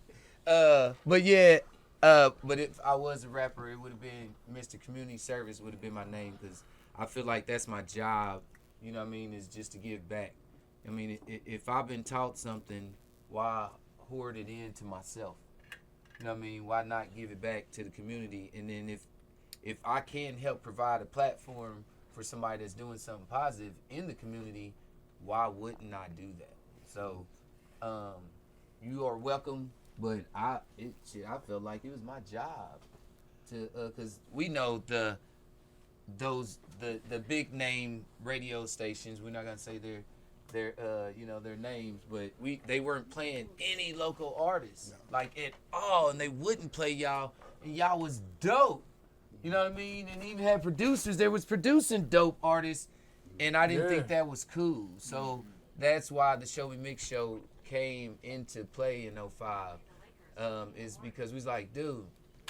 But yeah, but if I was a rapper, it would have been Mr. Community Service would have been my name, because I feel like that's my job. You know what I mean? Is just to give back. I mean, if I've been taught something, why hoard it into myself? You know what I mean? Why not give it back to the community? And then if I can help provide a platform for somebody that's doing something positive in the community, why wouldn't I do that? So, you are welcome. But I felt like it was my job to, cause we know the big name radio stations. We're not gonna say their names, but they weren't playing any local artists like at all, and they wouldn't play y'all, and y'all was dope. You know what I mean? And even had producers. They was producing dope artists, and I didn't think that was cool. So that's why the Show Me Mix show came into play in 05, is because we was like, dude,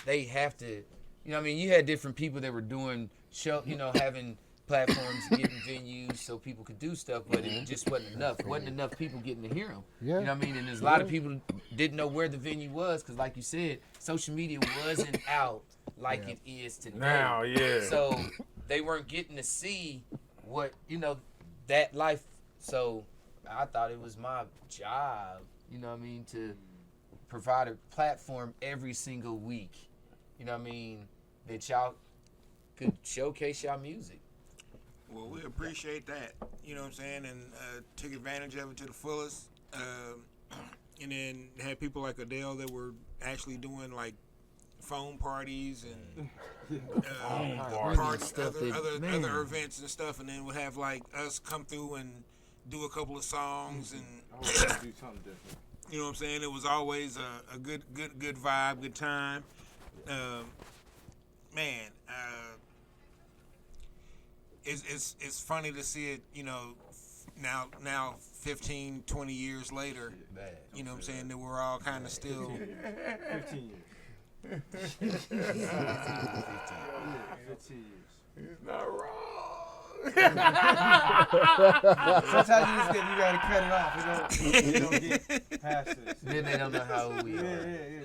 they have to, you know what I mean? You had different people that were doing show, you know, having platforms, getting venues so people could do stuff, but it just wasn't enough. Wasn't enough people getting to hear them. Yeah. You know what I mean? And there's a lot of people didn't know where the venue was, because like you said, social media wasn't out like it is today. Now, yeah. So they weren't getting to see what, you know, that life. So I thought it was my job, you know what I mean, to provide a platform every single week, you know what I mean, that y'all could showcase y'all music. Well, we appreciate that, you know what I'm saying, and took advantage of it to the fullest. And then had people like Adell that were actually doing like phone parties and parties, other events and stuff, and then would have like us come through and do a couple of songs, and I want to do something different. you know what I'm saying. It was always a good vibe, good time. Man, it's funny to see it, you know, now 15, 20 years later, you know what I'm saying, that we're all kind of still 15 years. 15 years. He's not wrong. Sometimes you gotta cut it off. You don't get past this. Then they don't know how old we are. Yeah.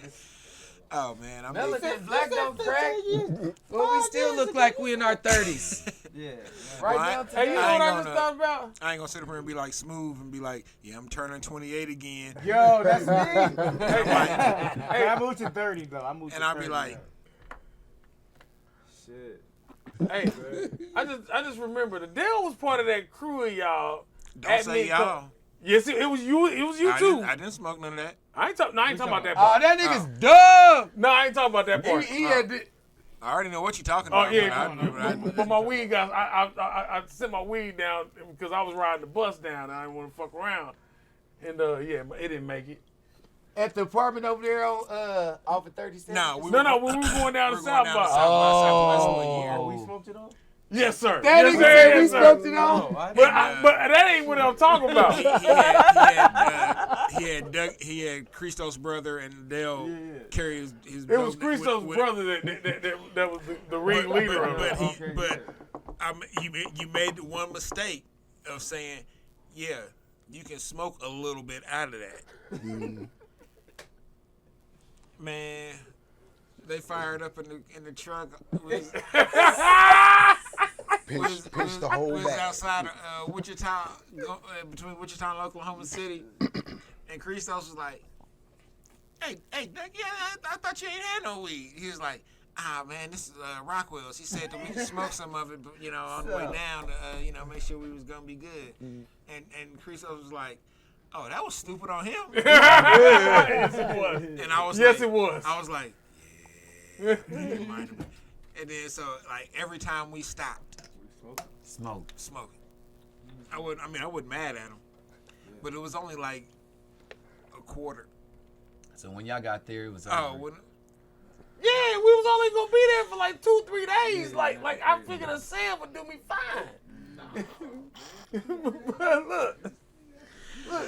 Oh man, I'm Melanin black don't crack. Well, we still look like we in our 30s. Yeah. Right Well, now, Hey, you know I what ain't I just gonna- thought about? I ain't gonna sit up here and be like smooth and be like, yeah, I'm turning 28 again. Yo, that's me. Hey, I moved to 30 though. I moved And to I'll 30 be like, now. Shit. hey, I just remember the Dale was part of that crew of y'all. don't at say Mid-Co- y'all. Yes, it was you. It was you too. I didn't smoke none of that. I ain't talking about that oh, part. that nigga's dumb. No, I ain't talking about that part. He had the, I already know what you're talking Oh about. yeah, but but my weed got. I sent my weed down because I was riding the bus down. And I didn't want to fuck around, and yeah, it didn't make it. at the apartment over there on off of 37. No, we No, were- when we were going down we to were going South down to by. Southwest one year. Oh, we smoked it all? Yes, sir. That yes, nigga sir. said we Yes, sir. smoked it on. But that ain't what I'm talking about. He had Christos' brother and Adell carry his It was dope Christos' with- brother that was the ringleader of it. But you made the one mistake of saying, yeah, you can smoke a little bit out of that. Man, they fired up in the truck. Pitch the whole We was back. outside of Wichita, between Wichita and Oklahoma City, and Christos was like, "Hey, Doug, yeah, I thought you ain't had no weed." He was like, "Ah, man, this is Rockwell's." He said that we could smoke some of it, but on the way down, to, make sure we was gonna be good. And Christos was like, "Oh, that was stupid on him." Yes, it was. And I was Yes, like, it was. I was like, yeah. He reminded me. And then so like every time we stopped Smoke. smoking, I wasn't mad at him, but it was only like a quarter. So when y'all got there, it was Oh, over. wouldn't Yeah, we was only gonna be there for like 2-3 days. Like I figured a sale would do me fine. Look.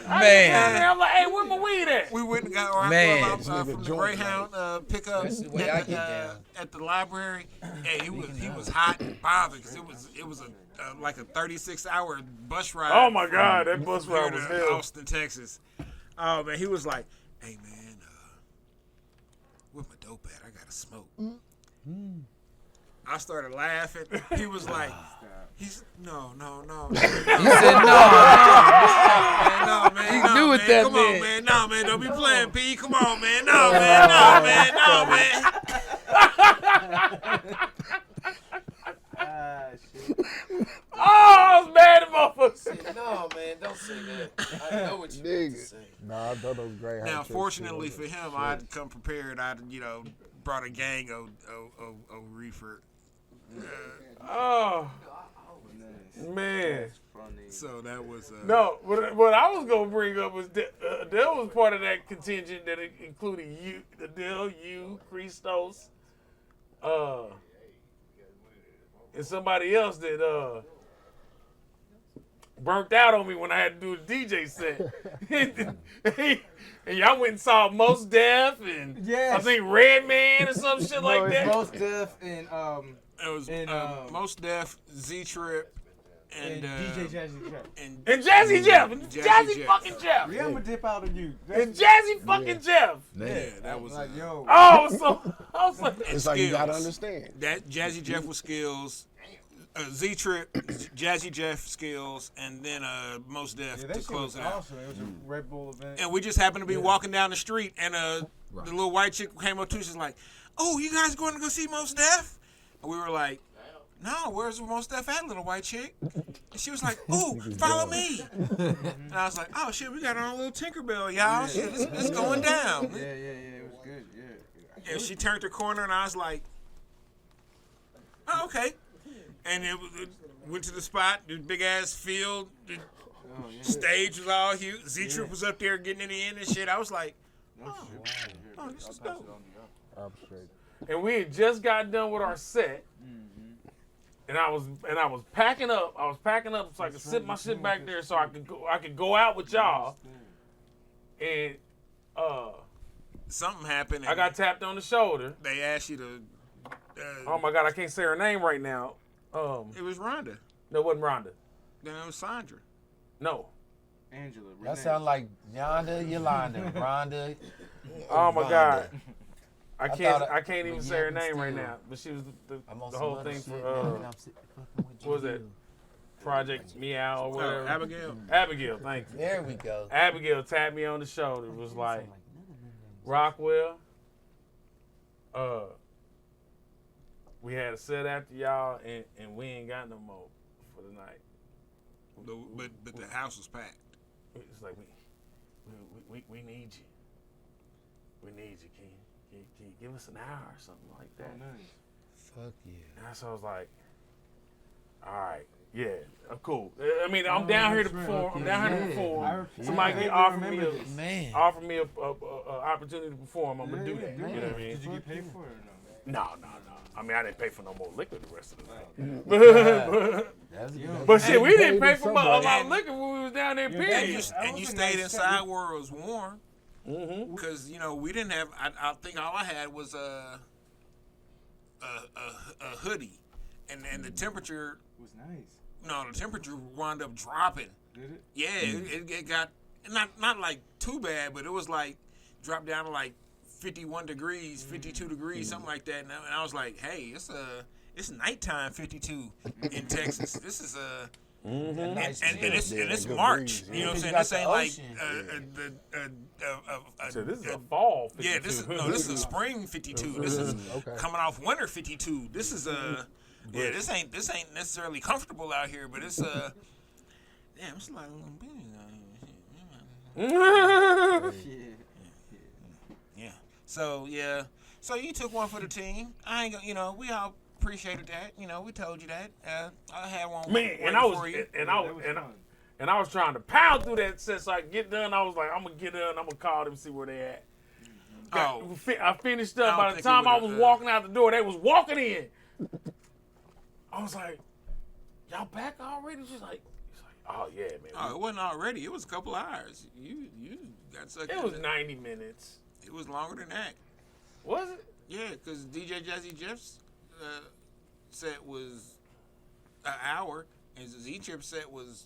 Man. I'm like, hey, where my weed at? we went and got our Man. from the Greyhound pickup That's the way I get down. at the library, and he was hot and bothered because it was like a 36-hour bus ride. Oh my God, that bus from here ride was to hell. Austin, Texas. Oh man, he was like, "Hey man, where my dope at? I gotta smoke." I started laughing. He was like, no. He said no. No, man. You no, knew what man. that Come meant. on, man. No, man. Don't be playing, P. Come on, man. No, man. No, man. Ah, shit. Oh, I was mad at motherfuckers. No, man, don't say that. I know what you meant to say. Nah, I've done those Greyhound Now, trips, fortunately too. for him, I'd come prepared. I'd, brought a gang of reefer. Oh, Nice. man. Funny. So that was. No, what I was gonna bring up was Adell was part of that contingent that included you, Adell, you, Christos, and somebody else that burnt out on me when I had to do the DJ set. And y'all went and saw Mos Def and Yes. I think Redman or some shit like it's that. Most Def and It was And, Most Def, Z-Trip, and DJ Jazzy Jeff. and And Jazzy Jeff, and Jazzy Jazzy Jeff. fucking Jeff, Yeah, I'm gonna dip out on you. and Jazzy fucking Jeff. yeah, that was Like, yo. Oh, so I was like, It's like you gotta Skills. understand. that Jazzy Jeff was Skills, Z-Trip, Jazzy Jeff Skills, and then Most Def Yeah, to that shit close was it out. awesome. It was a Red Bull event. And we just happened to be walking down the street, and the little white chick came up to us, she's like, "Oh, you guys going to go see Most Def?" And we were like, "No, where's Most Def at, little white chick?" And she was like, "Oh, follow me." And I was like, "Oh shit, we got our own little Tinkerbell, y'all. Shit, it's going down." Yeah, it was good. Yeah. And she turned her corner, and I was like, "Oh, okay." And it went to the spot, the big ass field, the stage was all huge. Z-Trip was up there getting it in and shit. I was like, "Oh, this is dope." I'm straight. and we had just got done with our set, and I was packing up. I was packing up so I could sit my shit back there so I could go out with y'all. And Something happened. I got tapped on the shoulder. They asked you to. Oh my God, I can't say her name right now. It was Rhonda. No, it wasn't Rhonda. Then it was Sandra. No. Angela. That Renee. sound like Yonda, Yolanda, Rhonda. Oh my God. I thought can't even but say her yeah, but name right still. now, but she was I'm on the some whole other thing shit, for man, and I'm sitting fucking with what was that? you. Project Meow or whatever. Abigail. Abigail, thank you. There we go. Abigail tapped me on the shoulder. It was like, Rockwell, we had a set after y'all, and we ain't got no more for the night. But the house was packed. It's like we need you. We need you. Can you give us an hour or something like that? Oh, nice. Fuck yeah. And so I was like, all right, yeah, cool. I mean, I'm down here to perform. I'm down here to perform. Somebody can offer me a opportunity to perform. I'm gonna do that. You know what I mean? Did you get paid for it or no? No. I mean, I didn't pay for no more liquor the rest of the night. But shit, we didn't pay for my liquor when we was down there. Period. And you stayed inside where it was warm. Because, we didn't have, I think all I had was a hoodie. And the temperature, was nice. no, the temperature wound up dropping. Did it? Yeah, it got, not like too bad, but it was like, dropped down to like 51 degrees, 52 degrees, something like that. And I was like, hey, it's nighttime 52 in Texas. This is and it's March. You know what I'm saying? This ain't like So this is a fall 52. yeah. This is a spring 52. This is coming off winter 52. This is yeah. This ain't necessarily comfortable out here, but it's damn. It's like yeah. So yeah. So you took one for the team. I ain't gonna. We all appreciated that. We told you that. I had one. Man, and I was trying to pound through that set so I could get done. I was like, I'm gonna get done. I'm gonna call them, see where they at. I finished up. By the time I was walking out the door, they was walking in. I was like, y'all back already? She's like, oh yeah, man. Oh, it wasn't already. It was a couple hours. You got sucked. It was 90 minutes. It was longer than that. Was it? Yeah, because DJ Jazzy Jeff's set was an hour, and Z-Chip's set was,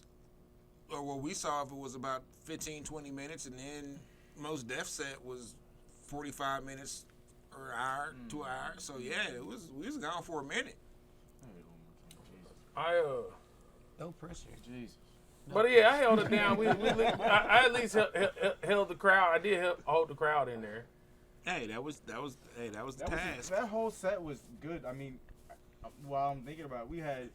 or what we saw, if it was about 15, 20 minutes, and then Most Def set was 45 minutes or an hour, 2 hours. So yeah, we was gone for a minute. No pressure. Jesus. But yeah, I held it down. I at least held the crowd. I did hold the crowd in there. Hey, that was the task. That whole set was good. I mean, while I'm thinking about it, we had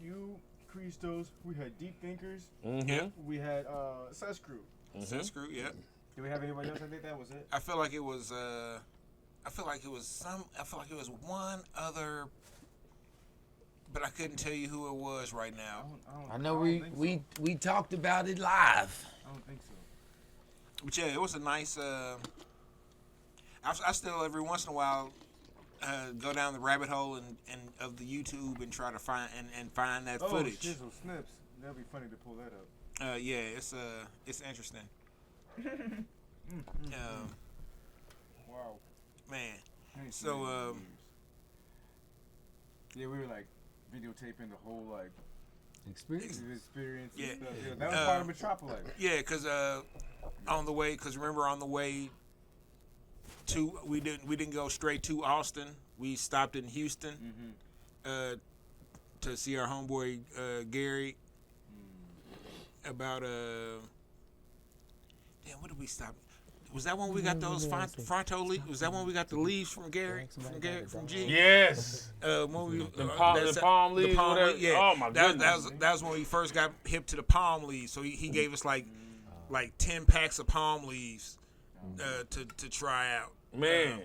you, Christos, we had Deep Thinkers, we had Sus Crew. Sus Crew, yeah. Did we have anybody else? I think that was it. I feel like it was one other, but I couldn't tell you who it was right now. I know we talked about it live. I don't think so. But yeah, it was a nice. I still every once in a while go down the rabbit hole and of the YouTube and try to find that footage. Oh, shizzle snips. That'd be funny to pull that up. Yeah, it's interesting. Wow. Man. So yeah, we were like videotaping the whole like experience and yeah. stuff. Yeah, that was part of Metropolis. Yeah, because on the way to we didn't go straight to Austin. We stopped in Houston to see our homeboy Gary about damn, what did we stop? Was that when we got those fronto leaves? Was that when we got the leaves from Gary? From G? Yes. When we the palm leaves. Yeah. Oh my goodness. That was when we first got hip to the palm leaves. So he gave us like 10 packs of palm leaves to try out. Man.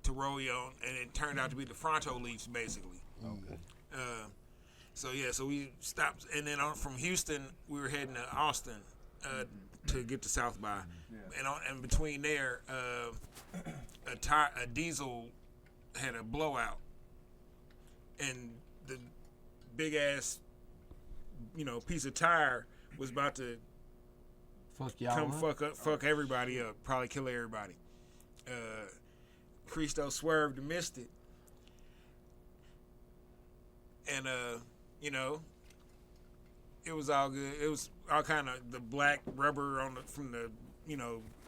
To roll on, and it turned out to be the fronto leaves basically. Okay. So we stopped, and then from Houston we were heading to Austin to get to South by, and between there, a diesel had a blowout, and the big ass, piece of tire was about to fuck everybody up, probably kill everybody. Christo swerved and missed it, and it was all good. It was all kind of the black rubber from the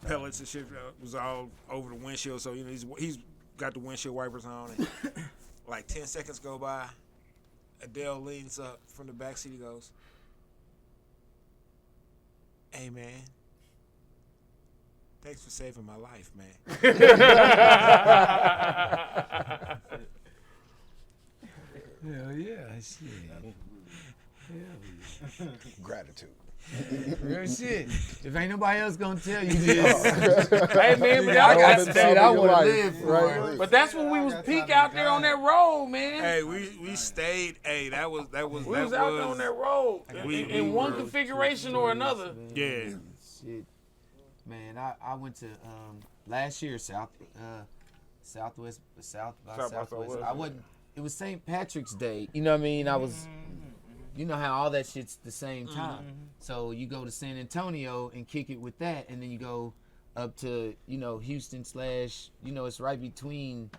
pellets and shit was all over the windshield. So he's got the windshield wipers on, and like 10 seconds go by. Adell leans up from the back seat. He goes, "Hey man, thanks for saving my life, man." Hell yeah, shit. Gratitude. Real shit. If ain't nobody else gonna tell you this, Hey man, but I I got got some time shit of I your wanna life, live for. right? But that's when we was peak out there on that road, man. Hey, we stayed. Hey, that was We was out there on that road in one configuration or another. Yeah. Shit, man. I went to last year South by Southwest. I wasn't. It was St. Patrick's Day. You know what I mean? I was. You know how all that shit's the same time. So you go to San Antonio and kick it with that, and then you go up to Houston / it's right between.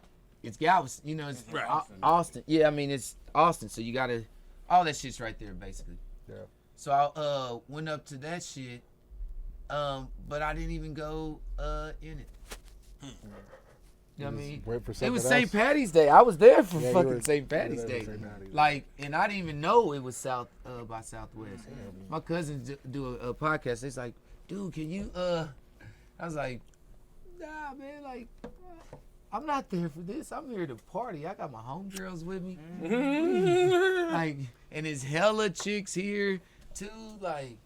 It's Galveston. It's Right. Austin. Yeah, I mean it's Austin. So you gotta all that shit's right there basically. Yeah. So I went up to that shit, but I didn't even go in it. You know what I mean? Wait for It something was else. St. Patty's Day. I was there for Yeah, you fucking were- St. you were Patty's there Day. for St. Patty's Day. Like, and I didn't even know it was South by Southwest. My cousins do a podcast. It's like, dude, can you? I was like, nah, man. Like, I'm not there for this. I'm here to party. I got my homegirls with me. Like, and there's hella chicks here too. Like,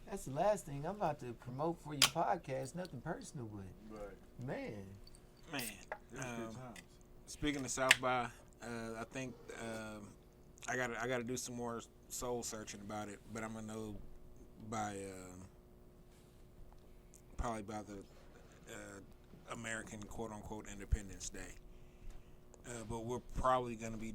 that's the last thing I'm about to promote for your podcast. Nothing personal, but Right. man. Good times. Speaking of South by, I think I gotta do some more soul searching about it, but I'm gonna know by probably by the American quote unquote Independence Day. But we're probably gonna be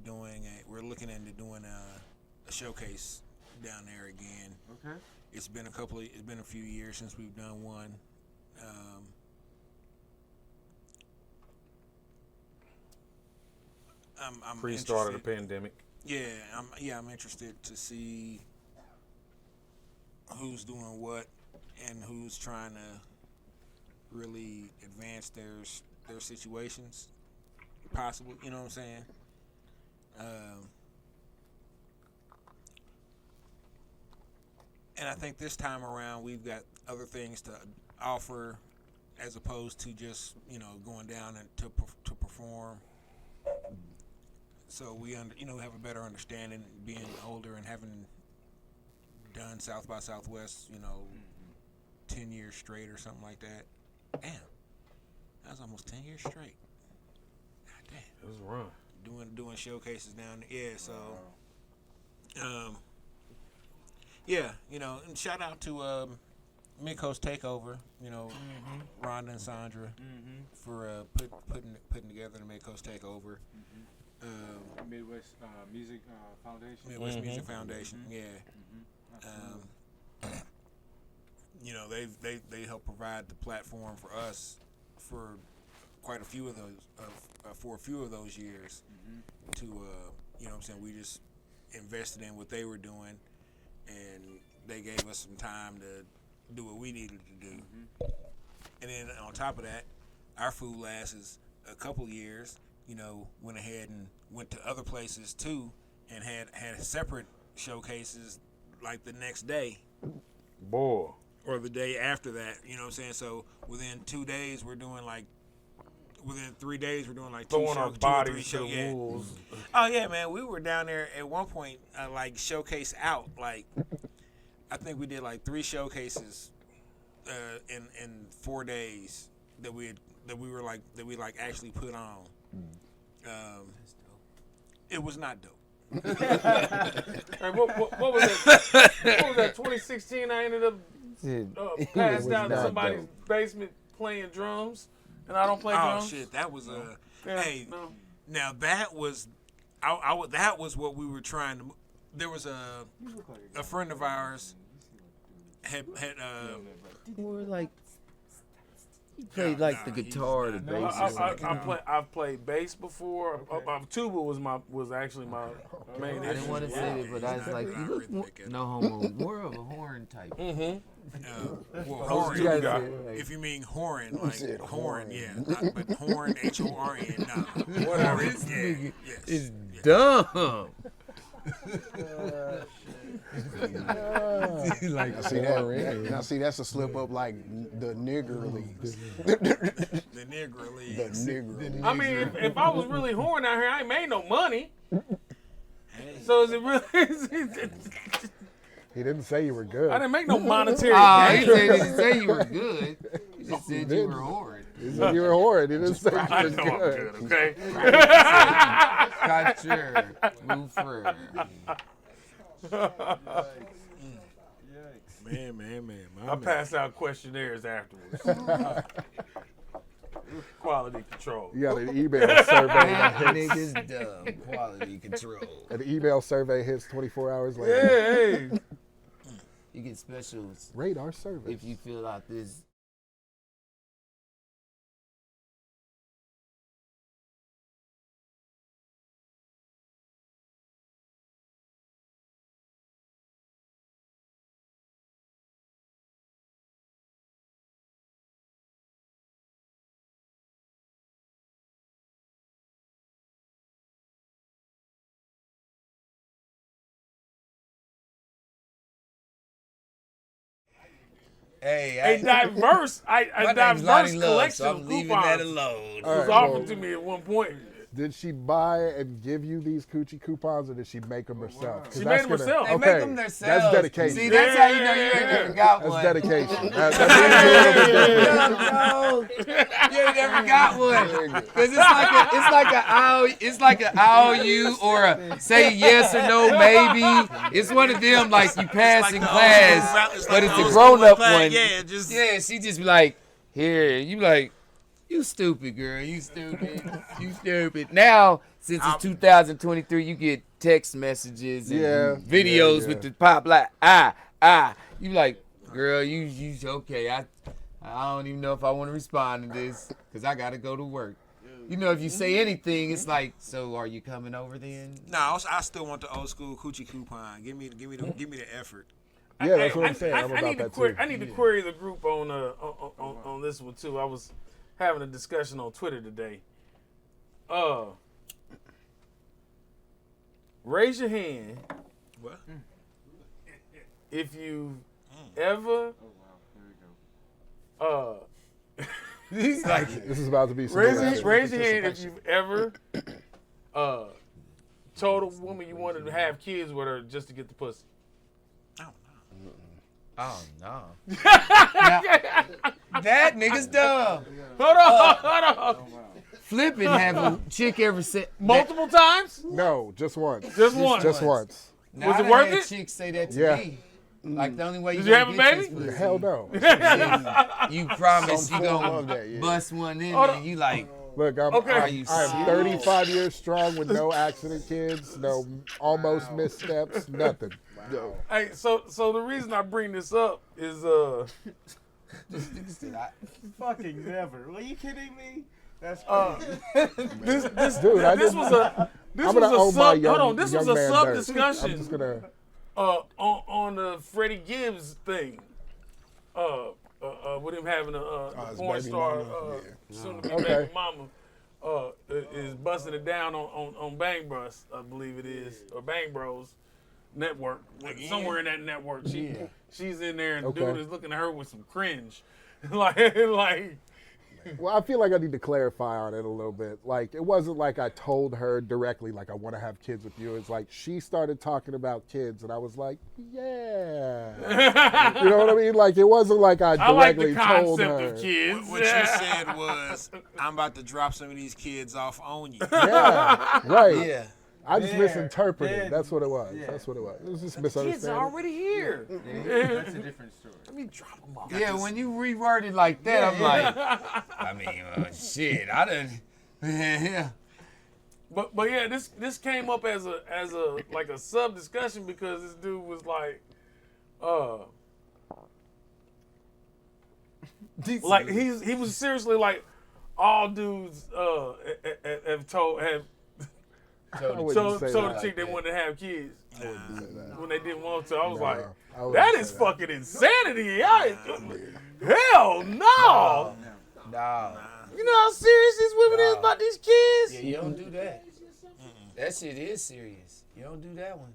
we're looking into doing a showcase down there again. Okay. It's been a few years since we've done one. I'm Pre-start of the interested. pandemic. I'm interested to see who's doing what and who's trying to really advance their situations, possible. You know what I'm saying? And I think this time around we've got other things to offer, as opposed to just going down and to perform. So we have a better understanding, being older and having done South by Southwest, 10 years straight or something like that. Damn, that was almost 10 years straight. God damn. It was a run. Doing showcases down there. Yeah, so and shout out to Mid-Coast Takeover, Rhonda and Sandra for putting together the Mid-Coast Takeover. Midwest Music Foundation. Midwest Music Foundation, yeah. They help provide the platform for us for quite a few of those years. To we just invested in what they were doing, and they gave us some time to do what we needed to do. And then on top of that, our food lasts a couple years. Went ahead and went to other places too, and had separate showcases like the next day Boy. or the day after that. You know what I'm saying? So within 2 days, within 3 days, we're doing like Throwing our two or three bodies to shows. the Yeah. wolves. Oh yeah, man. We were down there at one point, like showcase out. Like I think we did like 3 showcases in 4 days that we actually put on. It was not dope. Hey, what was that? What was that? 2016. I ended up passed was out in not somebody's dope. basement playing drums, and I don't play Oh drums. shit, that was Yeah, hey. no. Now that was, that was what we were trying to. There was a friend of ours had More like You played like the he's guitar, the not- bass. I've played bass before. Tuba was actually my main I didn't want to say it, but I was like, you look more, no homo, more of a horn type. Well, You horn. guys If you mean horn, said like horn, horn. yeah, but horn, H-O-R-N, no. Whatever. Horn, yeah, yes. It's dumb. Like Now see that's a slip up like the nigger leagues. The Negro The Leagues. nigger. I mean, if I was really horn out here, I ain't made no money. So is it really? He didn't say you were good. I didn't make no monetary He gain. didn't say you were good. He just said you were horrid. He said you were horrid. He didn't say you I were know I'm good. good, okay? Contraire, move further. Man. I pass out questionnaires afterwards. Quality control. You got an email survey that That hits. nigga's dumb. Quality control. An email survey hits 24 hours later. Yeah, hey. You get specials Rate our service. if you fill out this. Hey, A diverse, my a name's diverse Lonnie Luv, collection so I'm of leaving coupons that alone. All was right, offered well, to me at one point. Did she buy and give you these coochie coupons, or did she make them herself? 'Cause She that's made them gonna- herself. They Okay, make them themselves. that's dedication. See, that's how you know you ain't never got That's one. dedication. That means a little bit different. No, you ain't never got one. Cause it's like an IOU or a say yes or no maybe. It's one of them like you pass in class, but it's a grown up one. Yeah, just Yeah, she just be like, here, you like, you stupid girl, you stupid, you stupid. Now, since it's 2023, you get text messages and Yeah, videos yeah. with the pop like, you like, girl, you okay, I don't even know if I want to respond to this, because I got to go to work. You know, if you say anything, it's like, so are you coming over then? no. I still want the old school coochie coupon. Give me the effort. Yeah, that's what I'm saying. I'm I about need to that query, too. I need to query the group on this one too. I was having a discussion on Twitter today. Raise your hand What? if you ever He's like, This is about to be some raise your hand if you've ever told a woman you wanted to have kids with her just to get the pussy. oh no. That nigga's dumb. Hold on. Flipping have a chick ever said Multiple times? No, just once. Just once. Just once. Now, Was I it done worth had it? chicks say that to Yeah. me. Like the only way Did you you gonna have a get baby? this pussy Hell no. is you promise you Some form gonna of that, yeah. bust one in Hold and you like, Look, Okay. Are you I am serious? 35 years strong with no accident kids, no almost missteps, nothing. Hey, so the reason I bring this up is Fucking never. Are you kidding me? That's this Dude, I this just- was a this I'm was gonna a owe my sub young, hold on, this was young a man sub dirt. discussion I'm just gonna. on the Freddie Gibbs thing. With him having a his porn baby star, mama, soon to be Okay. baby mama, is busting it down on Bang Bros, I believe it is, or Bang Bros network, somewhere in that network. She's in there, and Okay. dude is looking at her with some cringe, like. Well, I feel like I need to clarify on it a little bit. Like, it wasn't like I told her directly, like, I want to have kids with you. It's like she started talking about kids, and I was like, yeah. You know what I mean? Like, it wasn't like I I like the directly told concept her. of kids. What you said was, I'm about to drop some of these kids off on you. Yeah, right. yeah. I just There, misinterpreted. there. That's what it was. Yeah. That's what it was. It was just Kids are misunderstanding. already here. That's a different story. Let me drop them off. Yeah, when you reword it like that, I'm like, I mean, shit, I done, yeah. But yeah, this came up as a like a sub discussion because this dude was like, Like he was seriously like, all dudes have told the chick they wanted to have kids when they didn't want to. I was like, that is fucking insanity. Hell no. No. You know how serious these women is about these kids? Yeah, you don't do that. That shit is serious. You don't do that one.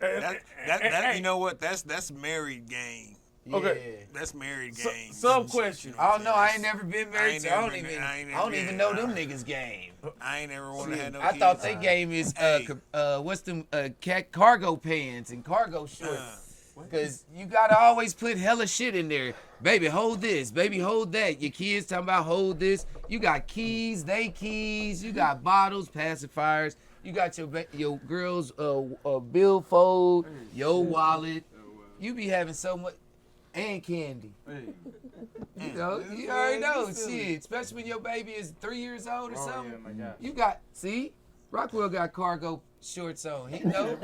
That you know what? That's married game. Okay. That's married game. Some question. Oh no, I ain't never been married, so I don't never even been- know them niggas game. I ain't never want to have no I kids. thought they game is what's them cargo pants and cargo shorts. Cause you gotta always put hella shit in there. Baby, hold this. Baby, hold that. Your kids talking about hold this. You got keys, they keys. You got bottles, pacifiers. You got your girl's billfold, your wallet. You be having so much, and candy. You know, you already know shit. Especially when your baby is 3 years old or something. Yeah, my God. You got Rockwell got cargo shorts on. He know.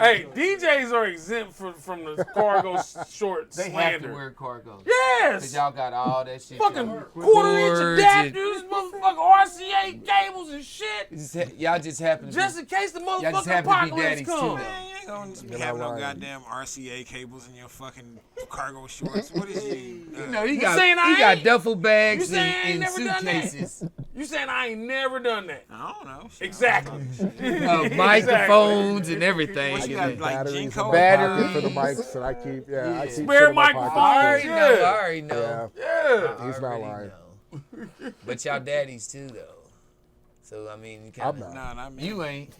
Hey, DJs are exempt from the cargo short They have to slander. wear cargo. Cause Yes. y'all got all that shit. Fucking y'all- quarter-inch cords and- adapters, motherfucking RCA cables and shit. Y'all just happen to Just be, in case the y'all just motherfucking happen to be apocalypse daddies too, comes. though. Man, you ain't gonna be You're having not no lying. goddamn RCA cables in your fucking cargo shorts. What is you? You know, he You got saying I got ain't? duffel You bags saying I ain't and never done that? suitcases. You saying I ain't never done that? I don't know. Shit, Exactly. Microphones and everything. What you in got, there. like batteries in Jinko? my Batteries. pocket for the mics that I keep. Yeah, I keep Spare shit in my microphone. pocket. I already know. Yeah. I already know. Yeah. He's I not already lying. know. But y'all daddies too, though. So I mean, you I'm kind of. not. Nah, not me. You ain't.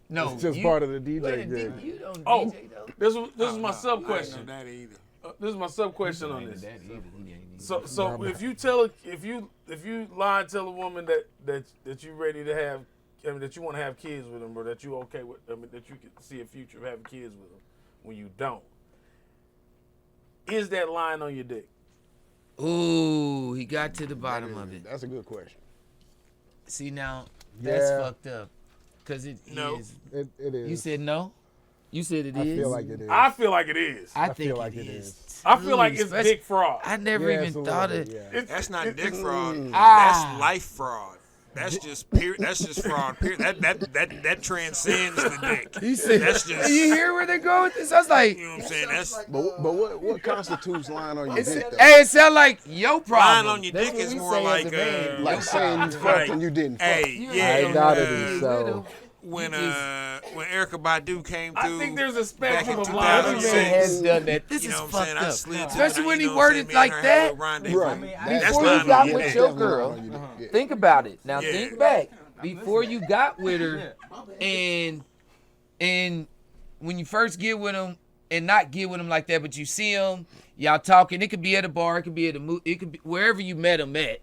No, It's just you, part of the wait DJ a minute, gig. you don't Oh. DJ though. This is my I sub ain't question. know that either. This is my sub question on Ain't this. that either. He ain't either. So if you lie and tell a woman that you ready to have, I mean, that you want to have kids with them, or that you okay with, I mean, that you can see a future of having kids with them, when you don't, is that lying on your dick? Ooh, he got to the bottom of it. That's a good question. See now, that's Yeah. fucked up. Cause it No. is. It is. You said no. You said it is. I feel like it is. I feel like it is. I I think feel like it it is. is. I feel like it's Especially- dick fraud. I never Yeah, it's a even little thought bit, of. yeah. That's not dick fraud. Ah. That's life fraud. That's just period. That's just fraud. Period. That transcends the dick. You said. That's just. You hear where they go with this? I was like, You know what I'm saying? That's But what constitutes lying on your dick though? hey, it sound like your problem. lying on your That's dick what is we more say as like a man. Like saying you fucked and you didn't fuck. Hey, You yeah. I ain't ain't got gonna it, be so. with him. when Erica Badu came through. I think there's a spectrum back of in lying. Every 2006. man has done that. This You is know what I'm saying? fucked I up. slid to Especially the- when you he know what I'm worded saying? Me like and her had a that. little rendezvous. Right. That's Before you lying got on your with dick. your Definitely girl, lying on your dick. think about it. Now Yeah. think back. Before you got with her, and when you first get with him, and not get with him like that, but you see him, y'all talking. It could be at a bar, it could be at a it could be wherever you met him at,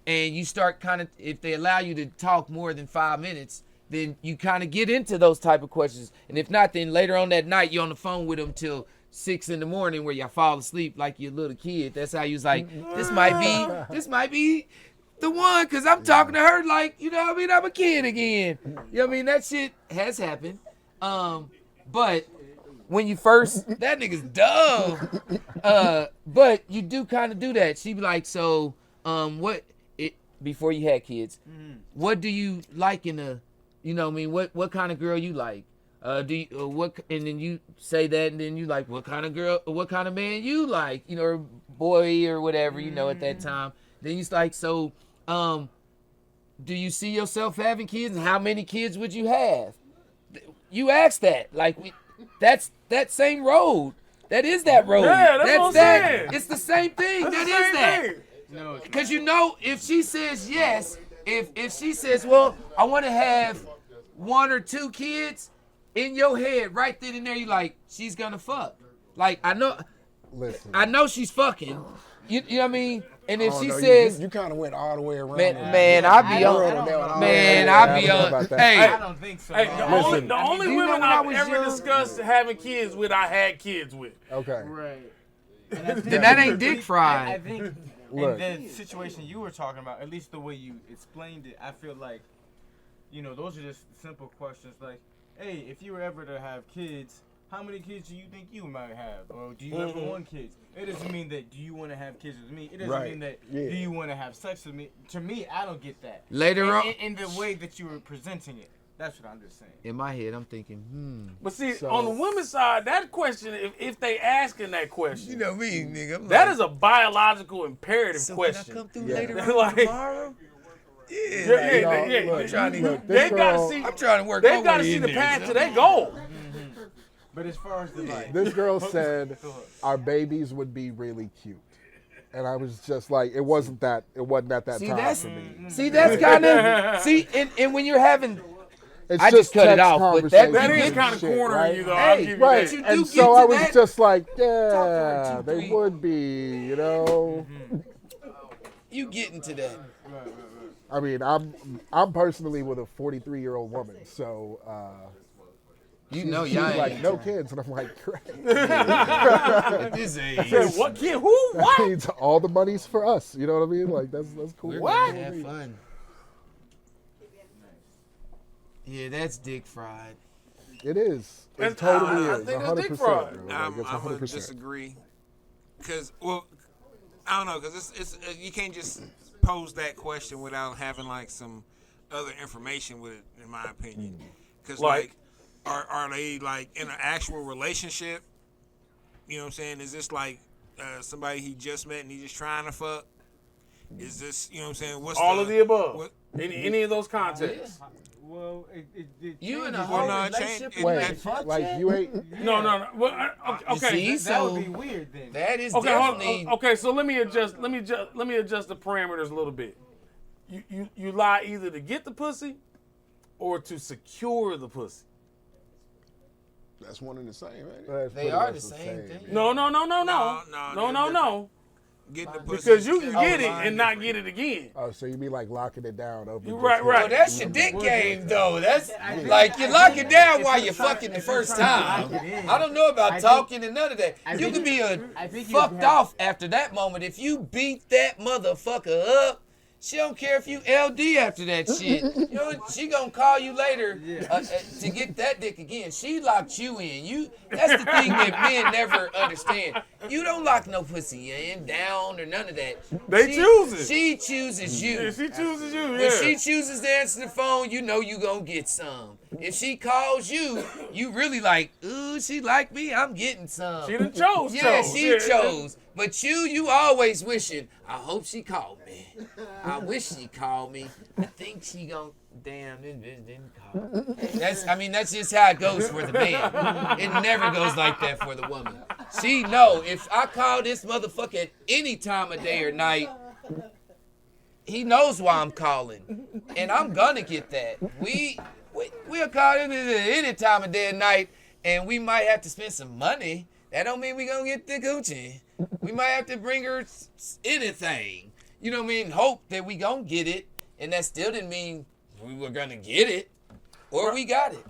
and you start kind of, if they allow you to talk more than 5 minutes, then you kind of get into those type of questions. And if not, then later on that night, you're on the phone with him till 6 in the morning where y'all fall asleep like your little kid. That's how you was like, this might be the one, because I'm talking to her like, you know what I mean, I'm a kid again. You know what I mean? That shit has happened. But when you first, that nigga's dumb. But you do kind of do that. She be like, so, before you had kids, what do you like in a, you know what I mean, what kind of girl you like? And then you say that, and then you like, what kind of girl, what kind of man you like, you know, or boy or whatever, you know, at that time. Then you like, so, do you see yourself having kids, and how many kids would you have? You asked that, like, that's that same road. That is that road. Yeah, that's what I'm saying. It's the same thing. That's That the is same that. thing. Because you know, if she says yes, if she says, well, I want to have 1 or 2 kids, in your head, right then and there, you like, she's gonna fuck. Like, I know she's fucking. You know what I mean? And if she says, you kind of went all the way around. man, I be on. Man, I be on. Hey, I don't think so. Hey, the I only do you know women when I I've was ever young? discussed having kids with, I had kids with. Okay. Right. then that ain't dick I fried. think Look. in the situation you were talking about, at least the way you explained it, I feel like, you know, those are just simple questions like, hey, if you were ever to have kids, how many kids do you think you might have? Or do you ever want kids? It doesn't mean that do you want to have kids with me. It doesn't mean that do you want to have sex with me. To me, I don't get that. Later on. In the way that you were presenting it. That's what I'm just saying. In my head, I'm thinking, But see, on the women's side, that question, if they asking that question, You know me, nigga. that is a biological imperative question. Can I come through Yeah. later on Like- tomorrow? Look, They gotta see. I'm trying to work They my gotta way see in the there, path son. to their goal. But as far as the like, This girl said our babies would be really cute. And I was just like, it wasn't at that See, time that's for me. see, that's kind of see, and when you're having, It's I just cut it text off, but that conversation That is and kind of shit, cornering right? you, though. I'll give you Right, that. you and do so get I to was that- just like, to her, yeah, 2, they 3. would be, you know. you get into that. I mean, I'm personally with a 43-year-old woman, so You know, she's y'all like, ain't no kids, and I'm like, great. at this age. Said, what kid? Who? What? Means all the money's for us. You know what I mean? Like that's cool. We're What? gonna have fun. Yeah, that's dick fried. It is. It That's- totally I is. think it's 100%. dick fraud. Bro. Like, I'm it's gonna 100%. disagree. Cause I don't know. Cause it's you can't just pose that question without having like some other information with it, in my opinion. Cause Like? are they like in an actual relationship? You know what I'm saying? Is this like somebody he just met and he's just trying to fuck? Is this, you know what I'm saying? What's All of the above. What, Any of those contexts. well, it You in a changes. whole no, it relationship changed- with it- a it- fuck Like yet? you ain't. No. Well, okay. see? That would So- be weird then. That is Okay, definitely. okay. So let me adjust the parameters a little bit. You lie either to get the pussy or to secure the pussy. That's one and the same, ain't it? That's They pretty are much the same thing. No. No, getting the pussy. Because you can get it lying and not different. get it again. Oh, so you mean like locking it down over? You just right, him. right. Oh, that's your dick game, though. That's like you lock it down while you're fucking the first time. I don't know about talking and none of that. You could be fucked off after that moment if you beat that motherfucker up. She don't care if you LD after that shit. You know, she gonna call you later to get that dick again. She locked you in. That's the thing that men never understand. You don't lock no pussy in, down, or none of that. They choose it. She chooses you. If she chooses you, When yeah. she chooses to answer the phone, you know you gonna get some. If she calls you, you really like, ooh, she like me, I'm getting some. She done chose. Yeah, she chose. But you always wishing, I hope she called me. I wish she called me. I think she gon' damn, this bitch didn't call. That's just how it goes for the man. It never goes like that for the woman. She know if I call this motherfucker at any time of day or night, he knows why I'm calling. And I'm gonna get that. We'll call him at any time of day or night, and we might have to spend some money. That don't mean we gonna get the coochie. We might have to bring her anything. You know what I mean? Hope that we gonna get it, and that still didn't mean we were gonna get it, or we got it.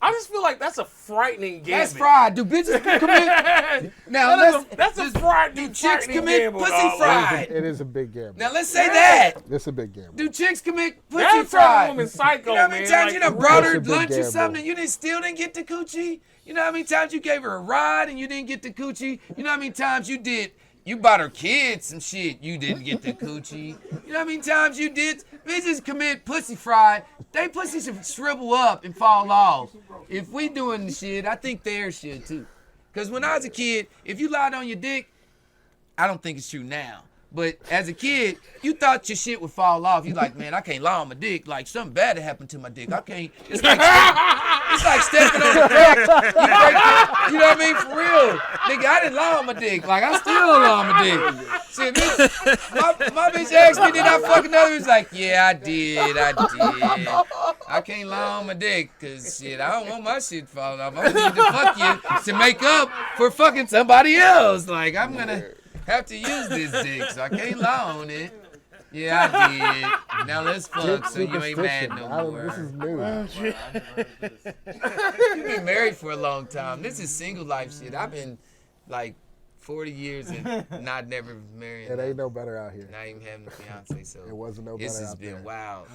I just feel like that's a frightening gambit. That's fried. Do bitches commit? Now that's a frightening. do chicks frightening commit gamble, pussy dog. fried? It is a big gamble. Now let's say that. It's a big gamble. Do chicks commit pussy That fried? woman psycho, You know how many man. times Like, you done brought her That's a big lunch or gamble. something and you still didn't get the coochie? You know how many times you gave her a ride and you didn't get the coochie? You know how many times you bought her kids some shit, you didn't get the coochie? You know how many times you did? Bitches commit pussy fried. They pussy should shrivel up and fall off. If we doing the shit, I think theirs should too. Because when I was a kid, if you lied on your dick, I don't think it's true now. But as a kid, you thought your shit would fall off. You like, man, I can't lie on my dick. Like something bad happened to my dick. I can't. It's like stepping on the crack. You know what I mean? For real, nigga, I didn't lie on my dick. Like I still lie on my dick. See, my bitch asked me, did I fuck another? It's like, yeah, I did. I can't lie on my dick because shit, I don't want my shit falling off. I need to fuck you to make up for fucking somebody else. Like I'm gonna have to use this dick, so I can't lie on it. Yeah, I did. Now let's fuck, so you ain't mad no This is more. new. You've been married for a long time. This is single life shit. I've been like 40 years and not never marrying. It ain't no better out here. Not even having a fiance. So It wasn't no this better has out been there. wild.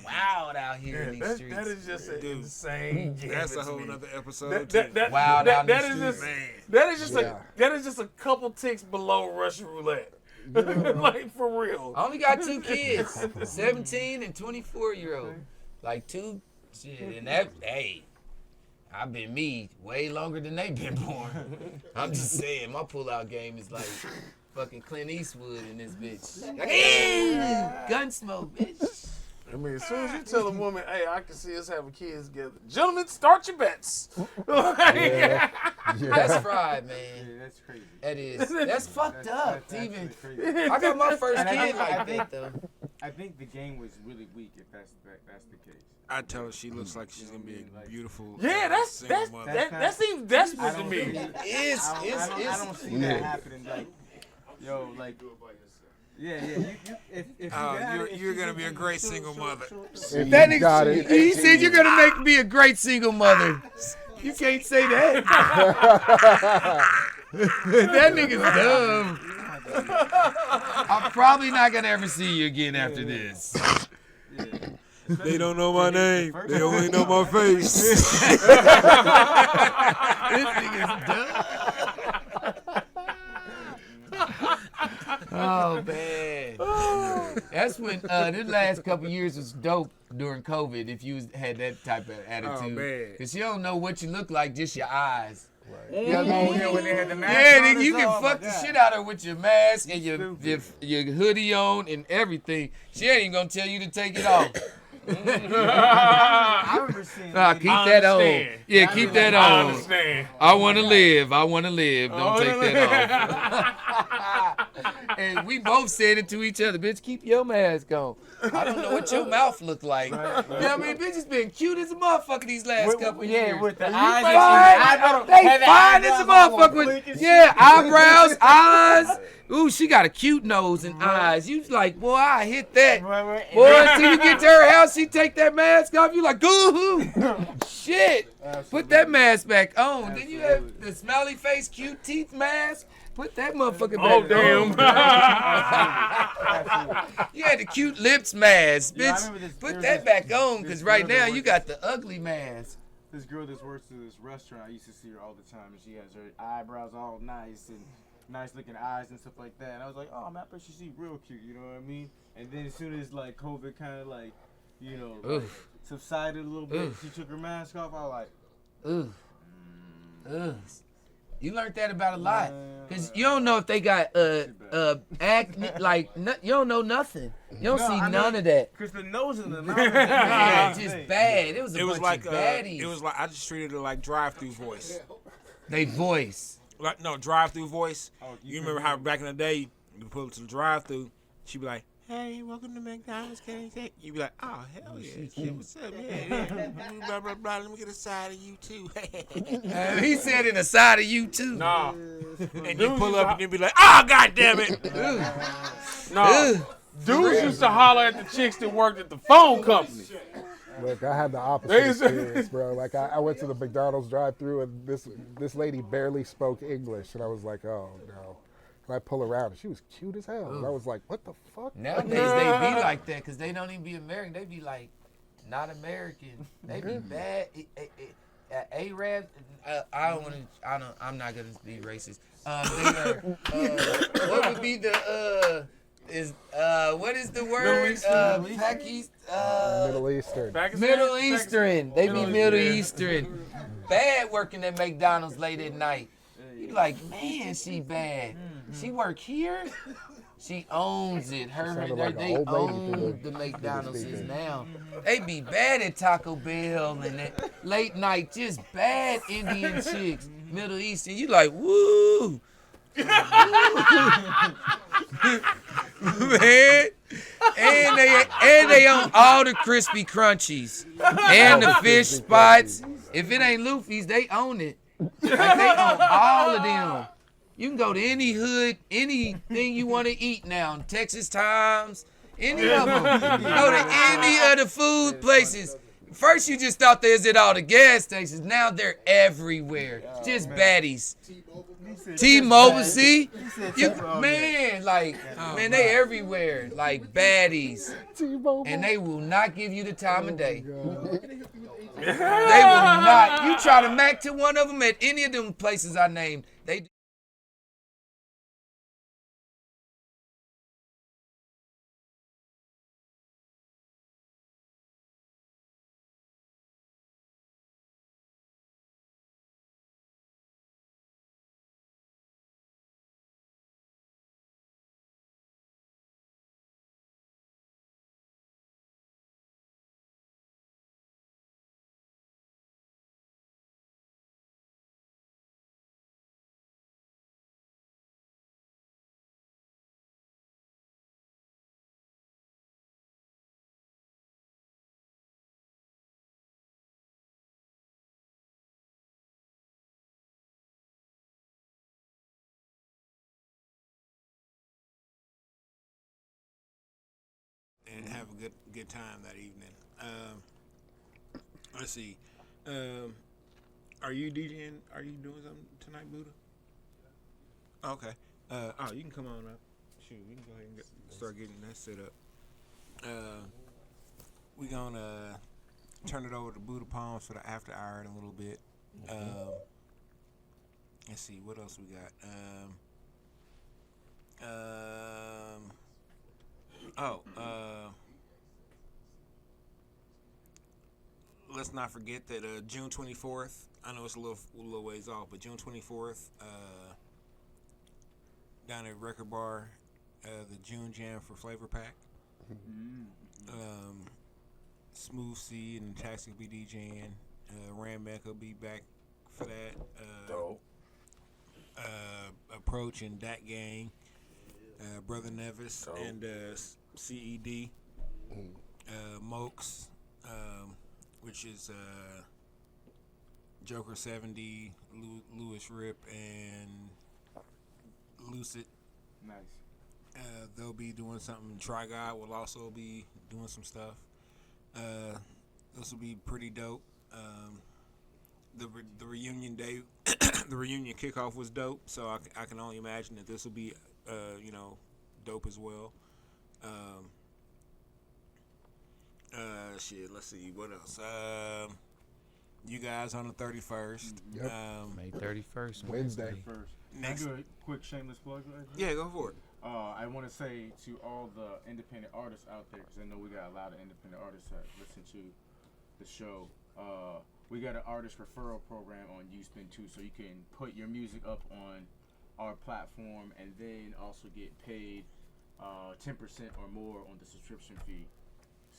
Wild out here in these streets. That is just an Dude, insane. That's a gimmick to whole me. nother episode. too. Wild out in that the is streets. just Man. that is just a couple ticks below Russian roulette. Like for real. I only got 2 kids, 17 and 24-year-old. Like 2 shit, and that, hey, I've been me way longer than they been born. I'm just saying, my pull-out game is like fucking Clint Eastwood in this bitch. Like, hey, gun smoke, bitch. I mean, as soon as you tell a woman, hey, I can see us having kids together. Gentlemen, start your bets. Yeah. That's fried, man. Yeah, that's crazy. That is. That's fucked up. That's Even actually crazy. I got my first And I kid think- I like think- that though. I think the game was really weak if that's the case. I tell her she looks like she's gonna be a beautiful. Yeah, that's single mother. that seems desperate I to don't me. see- I don't see that happening. Like, yo, like, yeah. If you got it, if you're she's gonna be a looking, great she'll- single she'll- mother. she'll- If That you got it. nigga, he said you're gonna make me a great single mother. You can't say that. That nigga's dumb. I'm probably not gonna ever see you again after this. They don't know my name. They only know my face. This nigga's dumb. Oh man, that's when this last couple years was dope during COVID. If you had that type of attitude, man. cause you don't know what you look like, just your eyes. Oh, yeah, when they had the mask Yeah, on nigga, and you can stuff, fuck oh the my God. shit out of her with your mask and your hoodie on and everything. She ain't even gonna tell you to take it off. I remember seeing. Nah, keep that on. understand. Yeah, keep that I on. understand. I wanna live. I wanna live. Don't take wanna that off. And we both said it to each other, bitch, keep your mask on. I don't know what your mouth look like. You know what I mean? Bitches been cute as a motherfucker these last couple years. with the You eyes. fine? They fine as a motherfucker. Yeah, eyebrows, eyes. Ooh, she got a cute nose and eyes. You like, boy, I hit that. Boy, until you get to her house, she take that mask off. You like, ooh, shit. Put that mask back on. Then you have the smiley face, cute teeth mask. Put that motherfucker back Oh damn. on. You had the cute lips mask, Yeah, I bitch. remember this- Put there that was back this- on, this because right girl that now you worked- got the ugly mask. This girl that works at this restaurant, I used to see her all the time, and she has her eyebrows all nice and nice looking eyes and stuff like that. And I was like, oh man, I bet she real cute, you know what I mean? And then as soon as like COVID kind of like, you know, like, Oof. subsided a little bit, Oof. she took her mask off. I was like, Ugh. Ugh. You learned that about a lot. Because you don't know if they got acne, like, you don't know nothing. You don't see none of that. cause the nose and the mouth. Yeah, just bad. It was a It was bunch like of baddies. it was like I just treated it like drive-through voice. They voice. Like no drive-through voice. Oh, You remember how back in the day you pull up to the drive-through, she'd be like, "Hey, welcome to McDonald's. Can I take?" You'd be like, "Oh hell yeah, shit, what's up? Yeah, blah blah blah. Let me get a side of you too." He said in the side of you too. Nah. And you pull up and you be like, "Oh god damn it!" Nah. Ugh. Dudes used to holler at the chicks that worked at the phone company. Look, I had the opposite There's- experience, bro. Like I went to the McDonald's drive-thru and this lady barely spoke English, and I was like, oh no. And I pull around, and she was cute as hell. And I was like, what the fuck? Nowadays they be like that because they don't even be American. They be like, not American. They be bad. Arabs. I don't want to. I'm not gonna be racist. They are. What would be the what is the word? Middle Eastern. Middle Eastern. They be Middle yeah. Eastern. Bad working at McDonald's late at night. You like, man, she bad. She work here. She owns it. Sounded like They an old lady own through the the McDonald's speaker. now. They be bad at Taco Bell and that late night, just bad Indian chicks, Middle Eastern. You like, woo. Man, and they own all the crispy crunchies and the fish spots. If it ain't Luffy's, they own it. Like they own all of them. You can go to any hood, anything you want to eat now. Texas Times, any of them. Go to any of the food places. First you just thought they was at all the gas stations. Now they're everywhere. Just baddies. T-Mobile, see? Man, like, man, they everywhere. Like baddies. T-Mobile. And they will not give you the time of day. They will not. You try to mac to one of them at any of them places I named, they and have a good time that evening. Let's see. Are you DJing? Are you doing something tonight, Buddha? Okay. You can come on up. Shoot, we can go ahead and start getting that set up. We gonna turn it over to Buddha Palms for the after hour in a little bit. Let's see what else we got. Let's not forget that June 24th. I know it's a little ways off, but June 24th, down at Record Bar, the June Jam for Flavor Pack. Smooth C and Taxi will be DJing. Rambeck will be back for that. Dope. Approach and Dat Gang, Brother Nevis and CED, Mokes, which is Joker 70, Lewis Rip, and Lucid. Nice. They'll be doing something. Try God will also be doing some stuff. This will be pretty dope. The reunion day, the reunion kickoff was dope. So I can only imagine that this will be, dope as well. Let's see what else. You guys on the 31st. Yep. May 31st. Wednesday. First. Next. Can I do a quick shameless plug right here? Yeah, go for it. I want to say to all the independent artists out there, because I know we got a lot of independent artists that listen to the show. We got an artist referral program on YouSpin too, so you can put your music up on our platform and then also get paid 10% or more on the subscription fee.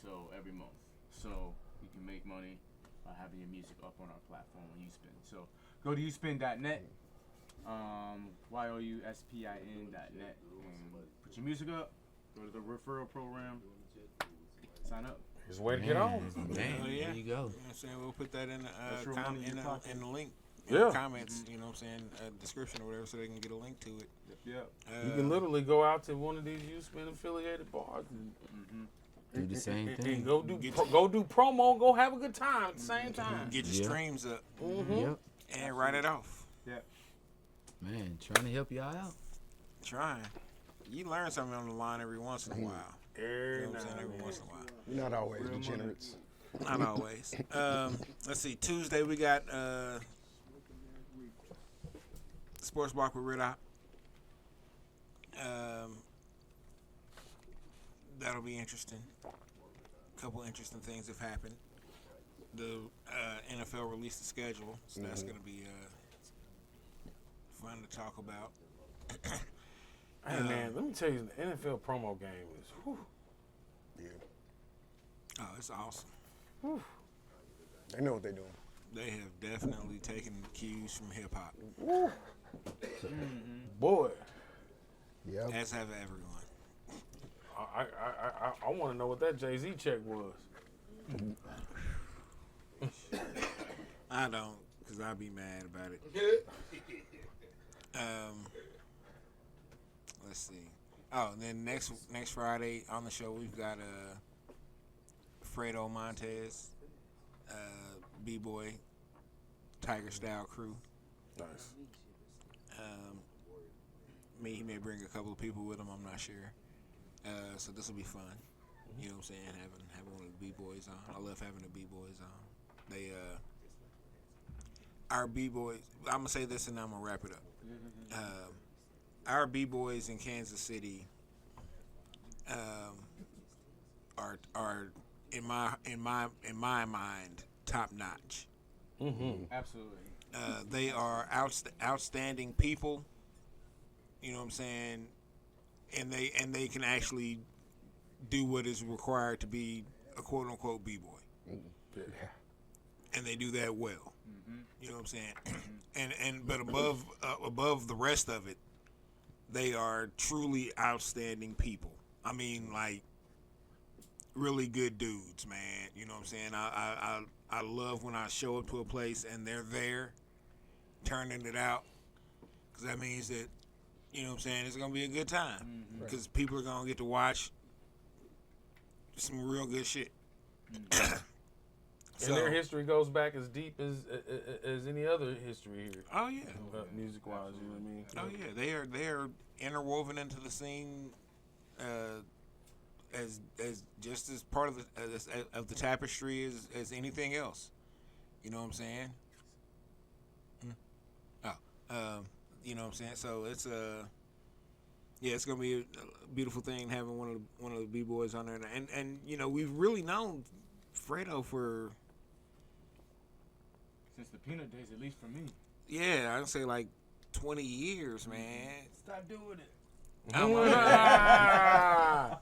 So every month, so you can make money having your music up on our platform on YouSpin. So go to youspin.net. youspin.net. Put your music up. Go to the referral program. Sign up. There's a way to get on. Man, Yeah. there you go. You know what I'm saying? We'll put that in That's your money in your pocket. in the link. Yeah. Comments, you know what I'm saying? Description or whatever, so they can get a link to it. Yep. You can literally go out to one of these YouSpin affiliated bars and Do the same and thing. go do promo, go have a good time at the same time. Get your Yeah. streams up Yep. and write it off. Yep. Man, trying to help y'all out. Trying. You learn something on the line every once in a while. You know what I'm saying? Every once in a while. We're not always Real money. degenerates. Not always. Let's see. Tuesday we got Sports Block with Riddock. That'll be interesting. A couple interesting things have happened. The NFL released the schedule, so that's going to be fun to talk about. Hey man, let me tell you, the NFL promo game is. Whew. Yeah. Oh, it's awesome. They know what they're doing. They have definitely taken cues from hip hop, Boy, Yep. as have everyone. I want to know what that Jay-Z check was. I don't, because I'd be mad about it. Let's see. Oh, and then next Friday on the show, we've got Fredo Montez B-boy Tiger Style crew. Nice. He may bring a couple of people with him. I'm not sure. So this will be fun. You know what I'm saying? Having one of the B-boys on. I love having the B-boys on. They our B-boys. I'm gonna say this and I'm gonna wrap it up. Our B-boys in Kansas City are in my mind top notch. Absolutely. They are outstanding people. You know what I'm saying? And they can actually do what is required to be a quote unquote B-boy. Yeah. And they do that well. You know what I'm saying? But above the rest of it, they are truly outstanding people. I mean, like, really good dudes, man. You know what I'm saying? I love when I show up to a place and they're there, turning it out, because that means that, you know what I'm saying, it's gonna be a good time, because people are gonna get to watch some real good shit. And their history goes back as deep as any other history here. Oh yeah, music wise, you know what I mean? oh yeah, they are interwoven into the scene as just as part of the tapestry as anything else. You know what I'm saying? You know what I'm saying? So it's it's gonna be a beautiful thing having one of the B-boys on there, and you know, we've really known Fredo for, Since the peanut days, at least for me. yeah, I'd say like 20 years, man. Stop doing it. Oh, my bad.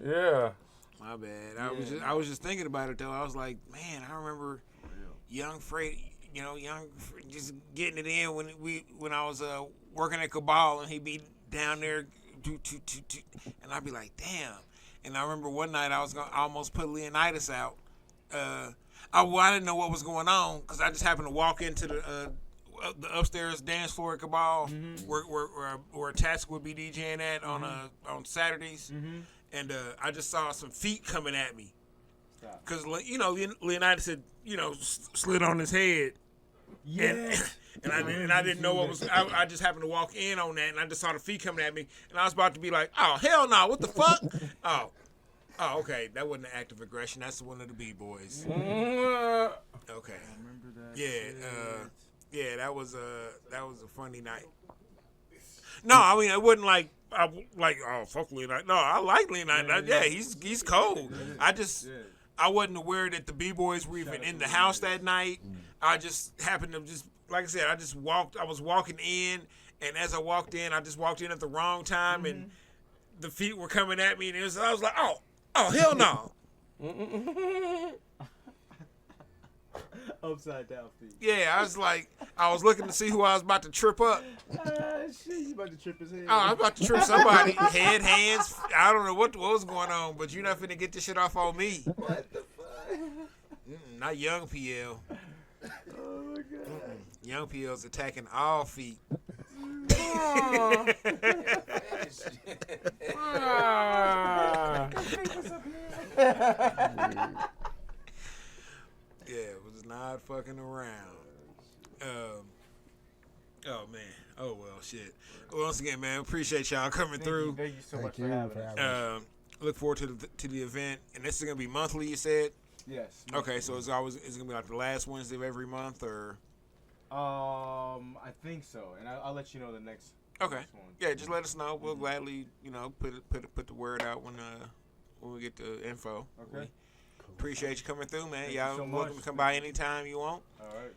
Yeah. My bad. I was just thinking about it though. I was like, man, I remember young Fred, just getting it in when I was working at Cabal, and he'd be down there, and I'd be like, damn. And I remember one night I almost put Leonidas out. I didn't know what was going on, because I just happened to walk into the upstairs dance floor at Cabal, where Tats would be DJing at on Saturdays, and I just saw some feet coming at me, because Leonidas had slid on his head, and I didn't know what was. I just happened to walk in on that, and I just saw the feet coming at me, and I was about to be like, oh hell no, what the fuck? Oh, okay, that wasn't an act of aggression. That's one of the B-boys. Okay. I remember that. Yeah, that was a funny night. No, I mean, it wasn't like oh fuck Leonard. No, I like Leonard. Yeah, he's cold. I wasn't aware that the B-boys were even in the house that night. I just happened to like I said, I was walking in, and as I walked in, I just walked in at the wrong time, and the feet were coming at me, and I was like, oh hell no. Upside down feet. Yeah, I was looking to see who I was about to trip up. Shit, you about to trip his head. Oh, I was about to trip somebody. Head, hands. I don't know what was going on, but you're not finna get this shit off on me. What the fuck? Not young PL. Oh my god. Young PL's attacking all feet. Yeah, was not fucking around. Oh man. Oh well, shit. Once again, man, appreciate y'all coming through. Thank you so much Thank for you having for us. having us. Look forward to the event, and this is gonna be monthly. You said. Yes. Okay, so it's gonna be like the last Wednesday of every month, or. I think so, and I'll let you know the next. Okay. Next one. Yeah, just let us know. We'll gladly, put the word out when we get the info. Okay. Appreciate you coming through, man. Thank you Y'all so welcome much. to come by anytime you want. All right.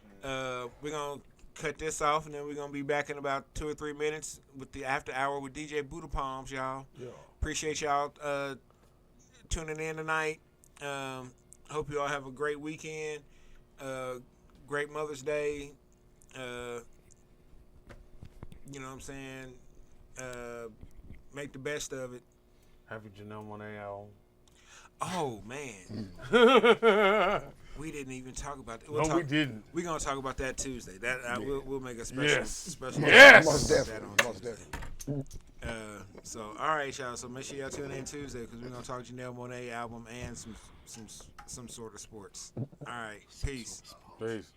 We're gonna cut this off, and then we're gonna be back in about 2 or 3 minutes with the after hour with DJ Buddha Palms, y'all. Yeah. Appreciate y'all tuning in tonight. Hope you all have a great weekend. Great Mother's Day. You know what I'm saying? Make the best of it. Happy Janelle Monáe album. Oh man, we didn't even talk about that. No, we didn't. We're gonna talk about that Tuesday. That we'll make a special. Yes. Special. Yes. Most that definitely. on Most Tuesday. definitely. So all right, y'all. So make sure y'all tune in Tuesday, because we're gonna talk Janelle Monáe album and some some sort of sports. All right, peace. Peace.